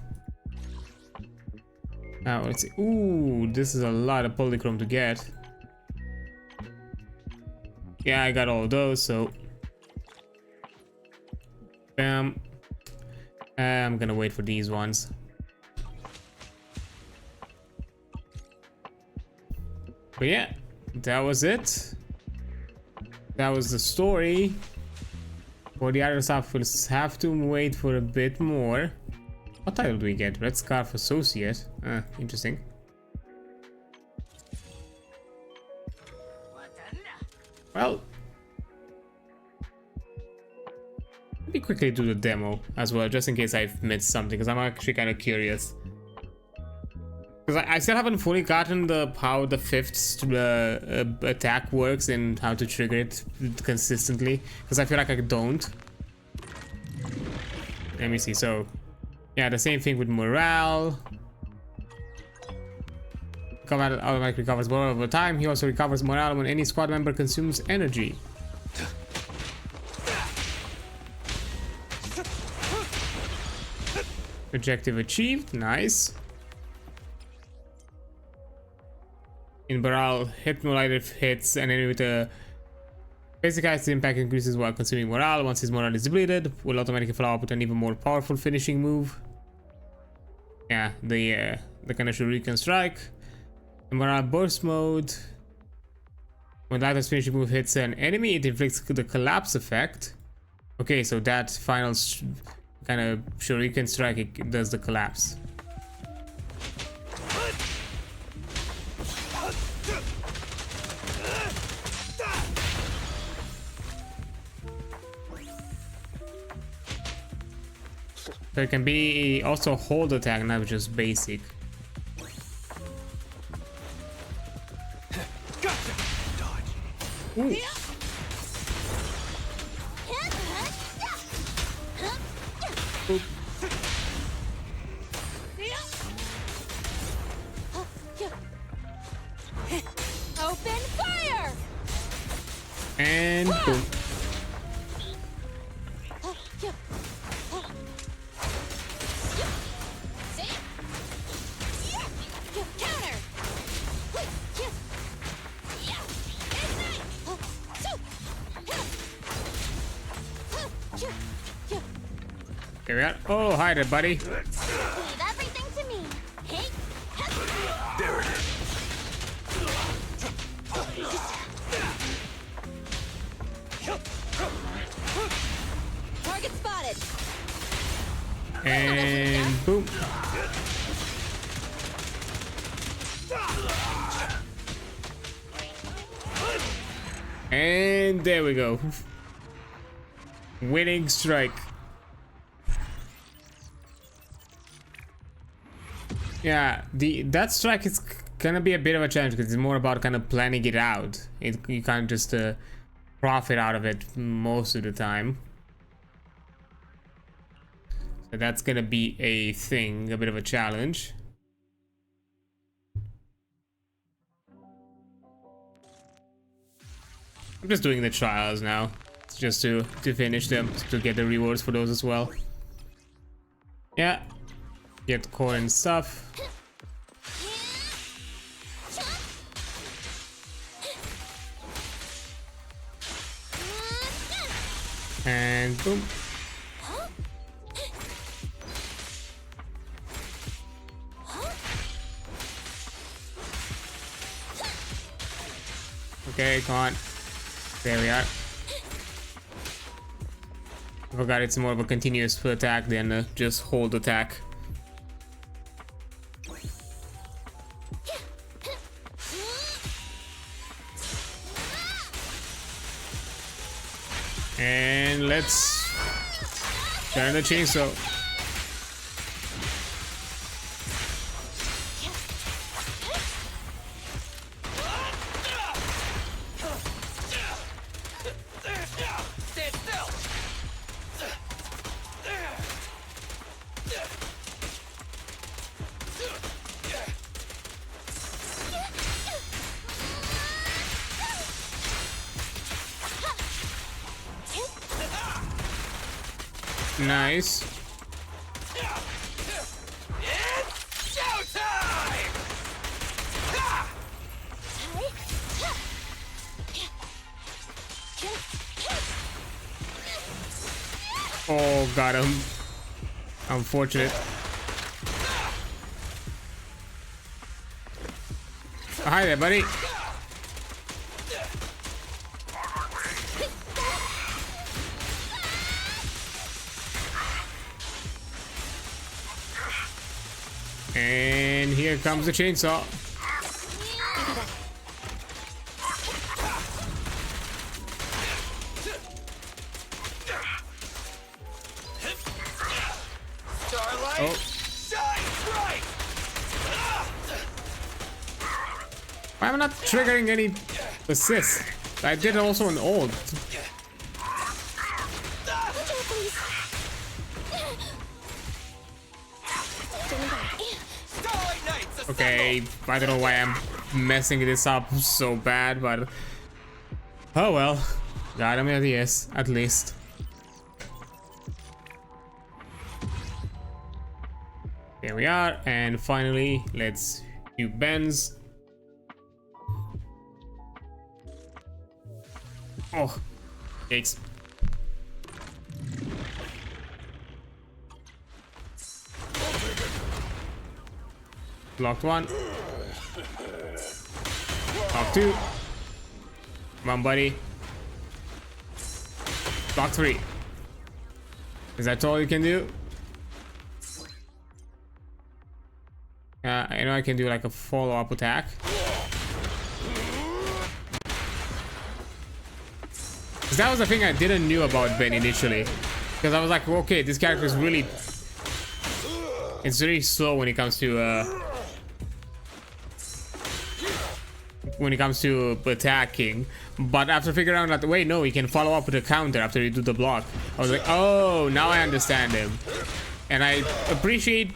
Now let's see. Ooh, this is a lot of polychrome to get. Yeah, I got all of those, so bam. I'm gonna wait for these ones. But yeah, that was it. That was the story. For the other stuff, we'll have to wait for a bit more. What title do we get? Red Scarf Associate. Interesting. Well, let me quickly do the demo as well, just in case I've missed something, because I'm actually kind of curious. Because I still haven't fully gotten how the fifth attack works and how to trigger it consistently, because I feel like I don't. Let me see. So, yeah, the same thing with morale. Combat automatically recovers morale over time. He also recovers morale when any squad member consumes energy. Objective achieved. Nice. In morale, hit morale hits an enemy with a basic ice impact increases while consuming morale. Once his morale is depleted, will automatically follow up with an even more powerful finishing move. Yeah, the kind of shuriken strike. The morale burst mode. When Lighthouse finishing move hits an enemy, it inflicts the collapse effect. Okay, so that final kind of shuriken strike, it does the collapse. So it can be also hold attack, not just basic. Ooh. Oop. Open fire! And boom. Here we are. Oh, hi there, buddy. Leave everything to me. Hey, There it is. target spotted. And boom. And there we go. Winning strike. Yeah, that strike is gonna be a bit of a challenge because it's more about kind of planning it out. You can't just profit out of it most of the time. So that's gonna be a thing, a bit of a challenge. I'm just doing the trials now, just to finish them, to get the rewards for those as well. Yeah. Get core and stuff. And boom. Okay, come on. There we are. I forgot it's more of a continuous attack than just hold attack. And let's turn the chainsaw. It's Nice. showtime! Oh, got him. Unfortunate. Oh, hi there, buddy. And here comes the chainsaw. Oh. Why am I not triggering any assists? I did also an ult. Okay, I don't know why I'm messing this up so bad, but oh well. Got him at the S, at least. Here we are, and finally, let's do bends. Oh, yikes. Blocked one. Block two. Come on, buddy. Block three. Is that all you can do? I know I can do like a follow-up attack. That was the thing I didn't knew about Ben initially. Because I was like, okay, this character is really... It's really slow when it comes to attacking. But after figuring out that, wait, no, he can follow up with a counter after you do the block. I was like, oh, now I understand him. And I appreciate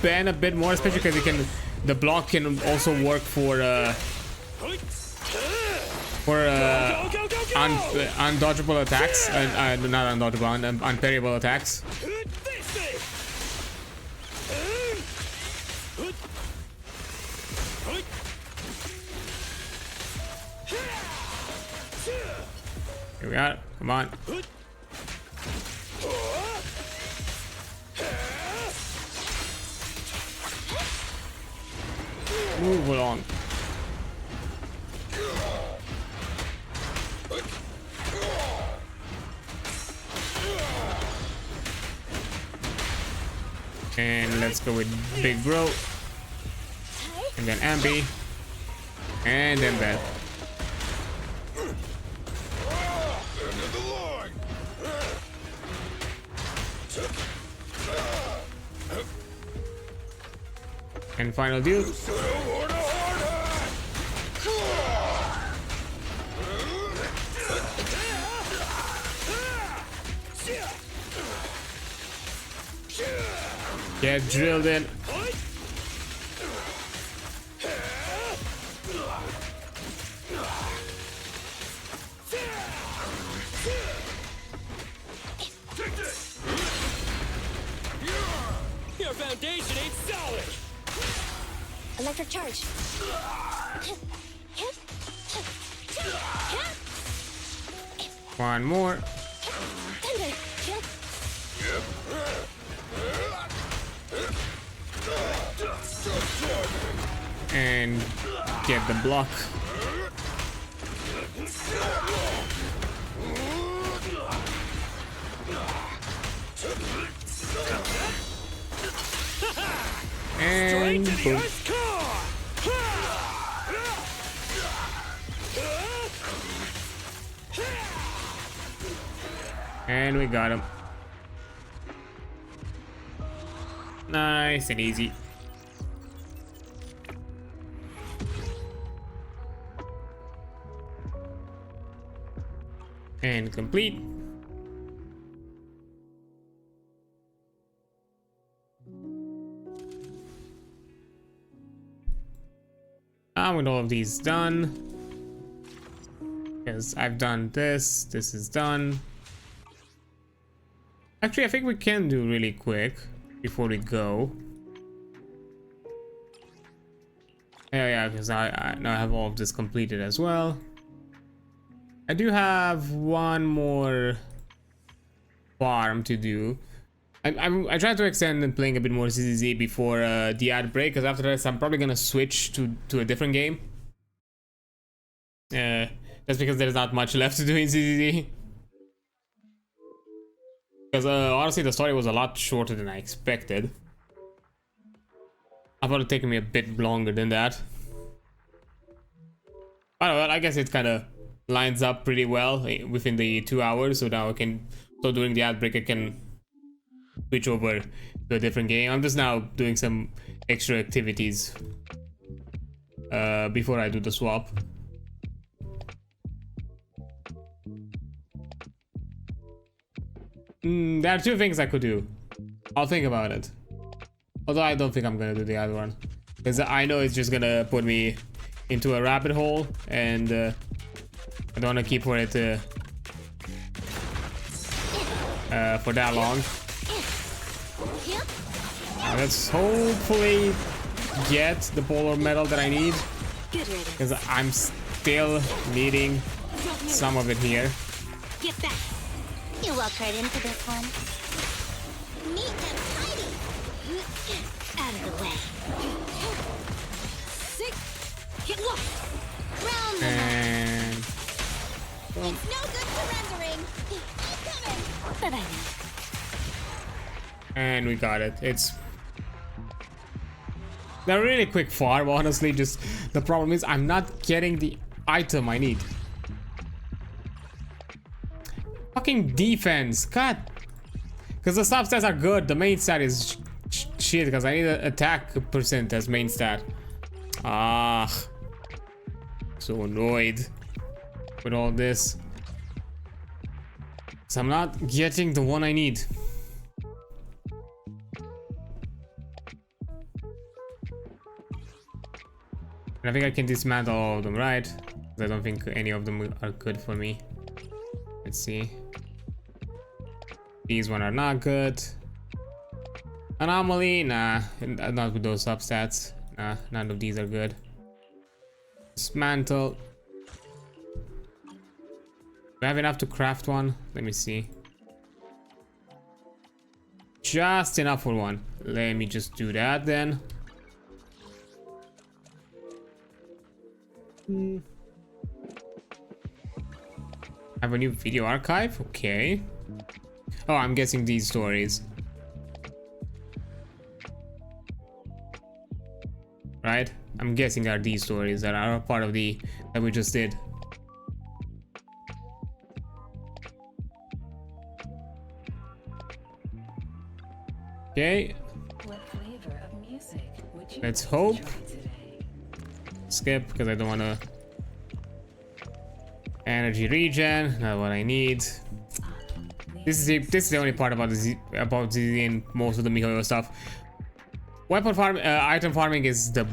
Ben a bit more, especially because the block can also work for undodgeable attacks, not undodgeable, unparryable attacks. Here we are. Come on. Move along. And let's go with Big Bro. And then Ambi. And then Ben. And final dude. Get drilled in. Your foundation ain't solid. Electric charge. One more. And get the block. And boom. And we got him. Nice and easy. And complete. With all of these done, because I've done this, this is done. Actually, I think we can do really quick before we go. Yeah, because I now have all of this completed as well. I do have one more farm to do. I try to extend and playing a bit more ZZZ before the ad break, because after this I'm probably gonna switch to a different game. Just because there's not much left to do in ZZZ. Because honestly, the story was a lot shorter than I expected. I thought it would take me a bit longer than that. But well, I guess it kind of lines up pretty well within the 2 hours. So now I can, so during the ad break, I can switch over to a different game. I'm just now doing some extra activities before I do the swap. There are 2 things I could do. I'll think about it. Although I don't think I'm gonna do the other one, because I know it's just gonna put me into a rabbit hole, and I don't want to keep for it for that long. Let's hopefully get the polar medal that I need, because I'm still needing some of it here. Get back. You walk right into this one. Neat and tidy. Out of the way. Sick. Get lost. Round the And It's no good surrendering. I'm coming. bye-bye. And we got it. It's a really quick farm, honestly. Just the problem is I'm not getting the item I need. Fucking defense, God. Because the substats are good. The main stat is shit. Because I need an attack percent as main stat. Ah, so annoyed with all this. So I'm not getting the one I need. And I think I can dismantle all of them, right? 'Cause I don't think any of them are good for me. Let's see. These one are not good. Anomaly, nah, not with those substats. Nah, none of these are good. Dismantle. Do I have enough to craft one? Let me see. Just enough for one. Let me just do that then. I have a new video archive? Okay. Oh, I'm guessing these stories. Right? I'm guessing are these stories that are a part of the that we just did. Okay. What flavor of music would you Let's hope. enjoy today? Skip because I don't want to. Energy regen, not what I need. This is the only part about about ZZ and most of the MiHoYo stuff. Weapon farm, item farming is the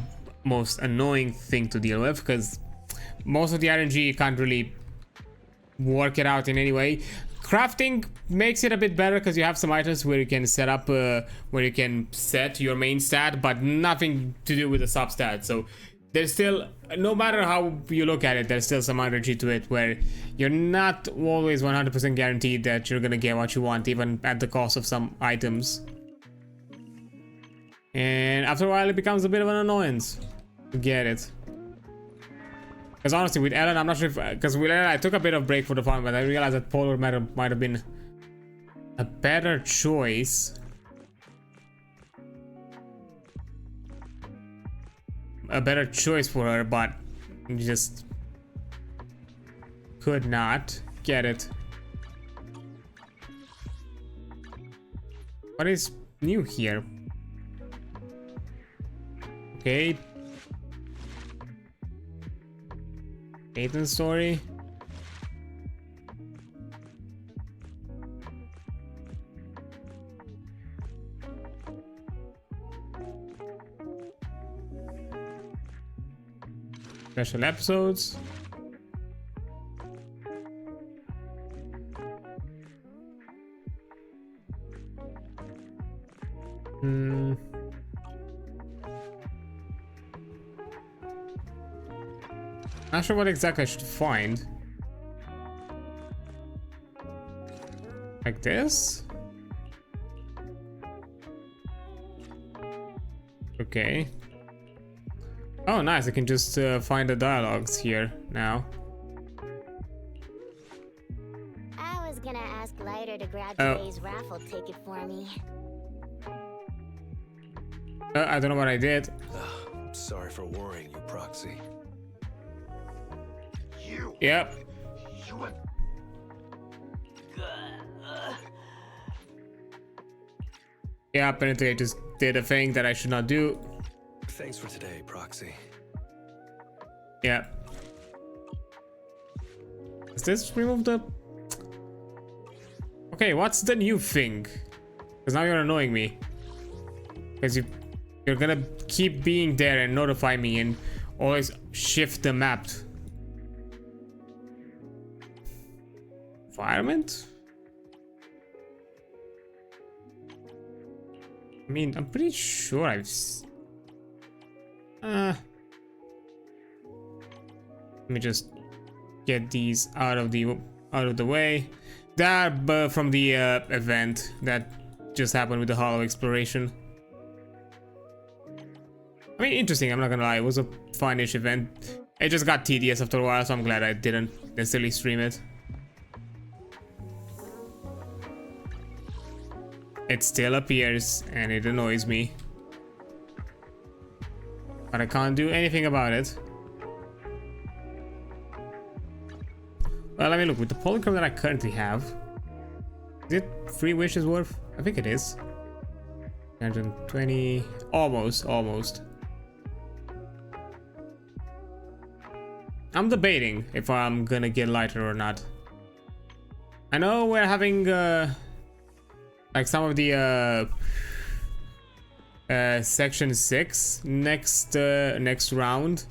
most annoying thing to deal with, because most of the RNG you can't really work it out in any way. Crafting makes it a bit better because you have some items where you can set up, where you can set your main stat, but nothing to do with the substat. So there's still, no matter how you look at it, there's still some RNG to it where you're not always 100% guaranteed that you're gonna get what you want, even at the cost of some items. And after a while, it becomes a bit of an annoyance to get it. Because honestly, with Ellen, I'm not sure if, because with Ellen, I took a bit of break for the farm, but I realized that Polar might have been a better choice. A better choice for her, but just could not get it. What is new here? Okay. Nathan's story. Special episodes. Not sure what exactly I should find. Like this? Okay. Oh, nice. I can just find the dialogues here now. I was gonna ask Lighter to grab today's raffle ticket for me. I don't know what I did. Sorry for worrying you, Proxy. Yep. Yeah, apparently I just did a thing that I should not do. Thanks for today, Proxy. Yeah. Does this remove the... Okay, what's the new thing? Because now you're annoying me. Because you're gonna keep being there and notify me and always shift the map. Environment? I mean, I'm pretty sure I've... Let me just get these out of the way. That from the event that just happened with the Hollow Exploration. I mean, interesting, I'm not gonna lie, it was a fun-ish event. It just got tedious after a while, so I'm glad I didn't necessarily stream it. It still appears, and it annoys me. But I can't do anything about it. Well, let me look. With the polychrome that I currently have, is it 3 wishes worth? I think it is. 120... Almost. I'm debating if I'm gonna get lighter or not. I know we're having... like some of the section 6 next round.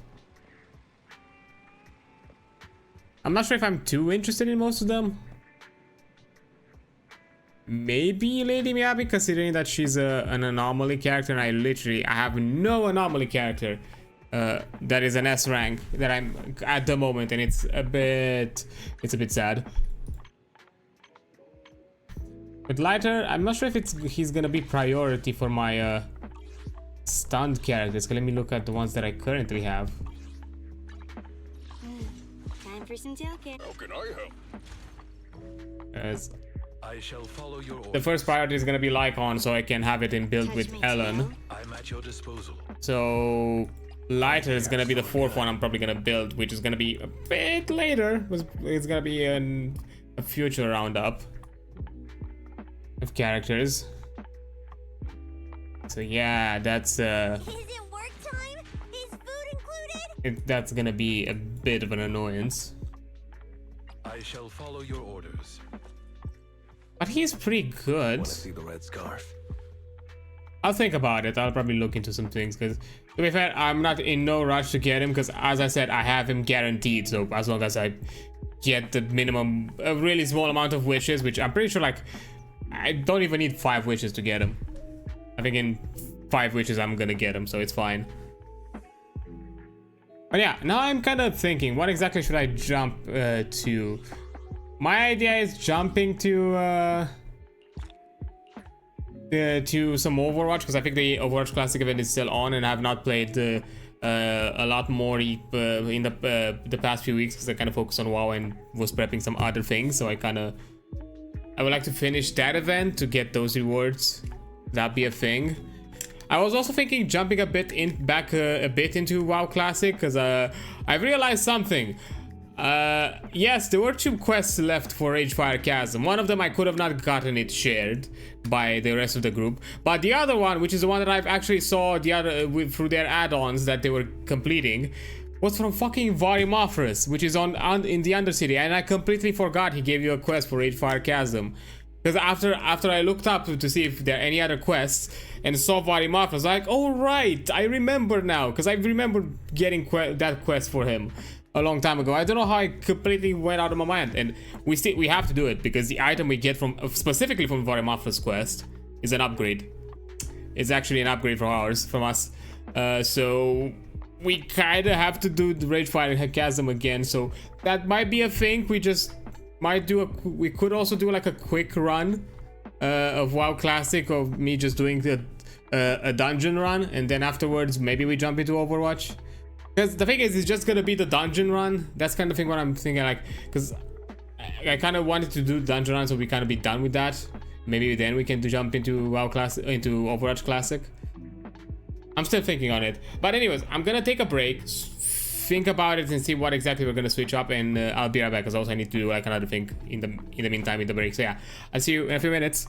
I'm not sure if I'm too interested in most of them. Maybe Lady Miyabi, considering that she's an anomaly character, and I have no anomaly character that is an S rank that I'm at the moment, and it's a bit sad. But Lighter, I'm not sure if he's gonna be priority for my stunned characters. Let me look at the ones that I currently have. Time for some token. How can I help? As I shall follow your order. the first priority is gonna be Lycon, so I can have it in build with Ellen. I'm at your disposal. So Lighter is gonna be the 4th one I'm probably gonna build, which is gonna be a bit later. It's gonna be a future roundup of characters. So yeah, that's Is it work time? Is food included? that's gonna be a bit of an annoyance. I shall follow your orders. But he's pretty good. Want to see the red scarf? I'll think about it. I'll probably look into some things, because to be fair, I'm not in no rush to get him, because as I said, I have him guaranteed. So as long as I get the minimum, a really small amount of wishes, which I'm pretty sure, like, I don't even need 5 wishes to get him. I think in 5 wishes I'm gonna get him, so it's fine. But yeah, now I'm kind of thinking, what exactly should I jump to? My idea is jumping to some Overwatch, because I think the Overwatch Classic event is still on, and I have not played a lot more in the past few weeks, because I kind of focused on WoW and was prepping some other things. So I would like to finish that event to get those rewards. That'd be a thing. I was also thinking jumping a bit into WoW Classic, because I've realized something. Yes, there were 2 quests left for Ragefire Chasm. One of them I could have not gotten it shared by the rest of the group, but the other one, which is the one that I've actually saw through their add-ons that they were completing, was from fucking Varimafras, which is in the Undercity, and I completely forgot he gave you a quest for Ragefire Chasm. Because after I looked up to see if there are any other quests and saw Varimafras, I was like, oh right, I remember now, because I remember getting that quest for him a long time ago. I don't know how I completely went out of my mind, and we have to do it, because the item we get specifically from Varimafras quest is an upgrade. It's actually an upgrade from us. So we kind of have to do the Ragefire Chasm again, so that might be a thing. We just we could also do like a quick run of WoW Classic, of me just doing a dungeon run, and then afterwards maybe we jump into Overwatch. Because the thing is, it's just gonna be the dungeon run. That's kind of thing what I'm thinking, like, because I kind of wanted to do dungeon run, so we kind of be done with that. Maybe then we can jump into WoW Classic, into Overwatch Classic. I'm still thinking on it. But anyways, I'm gonna take a break, think about it, and see what exactly we're gonna switch up, and I'll be right back, because also I need to do like another thing in the meantime in the break. So yeah, I'll see you in a few minutes.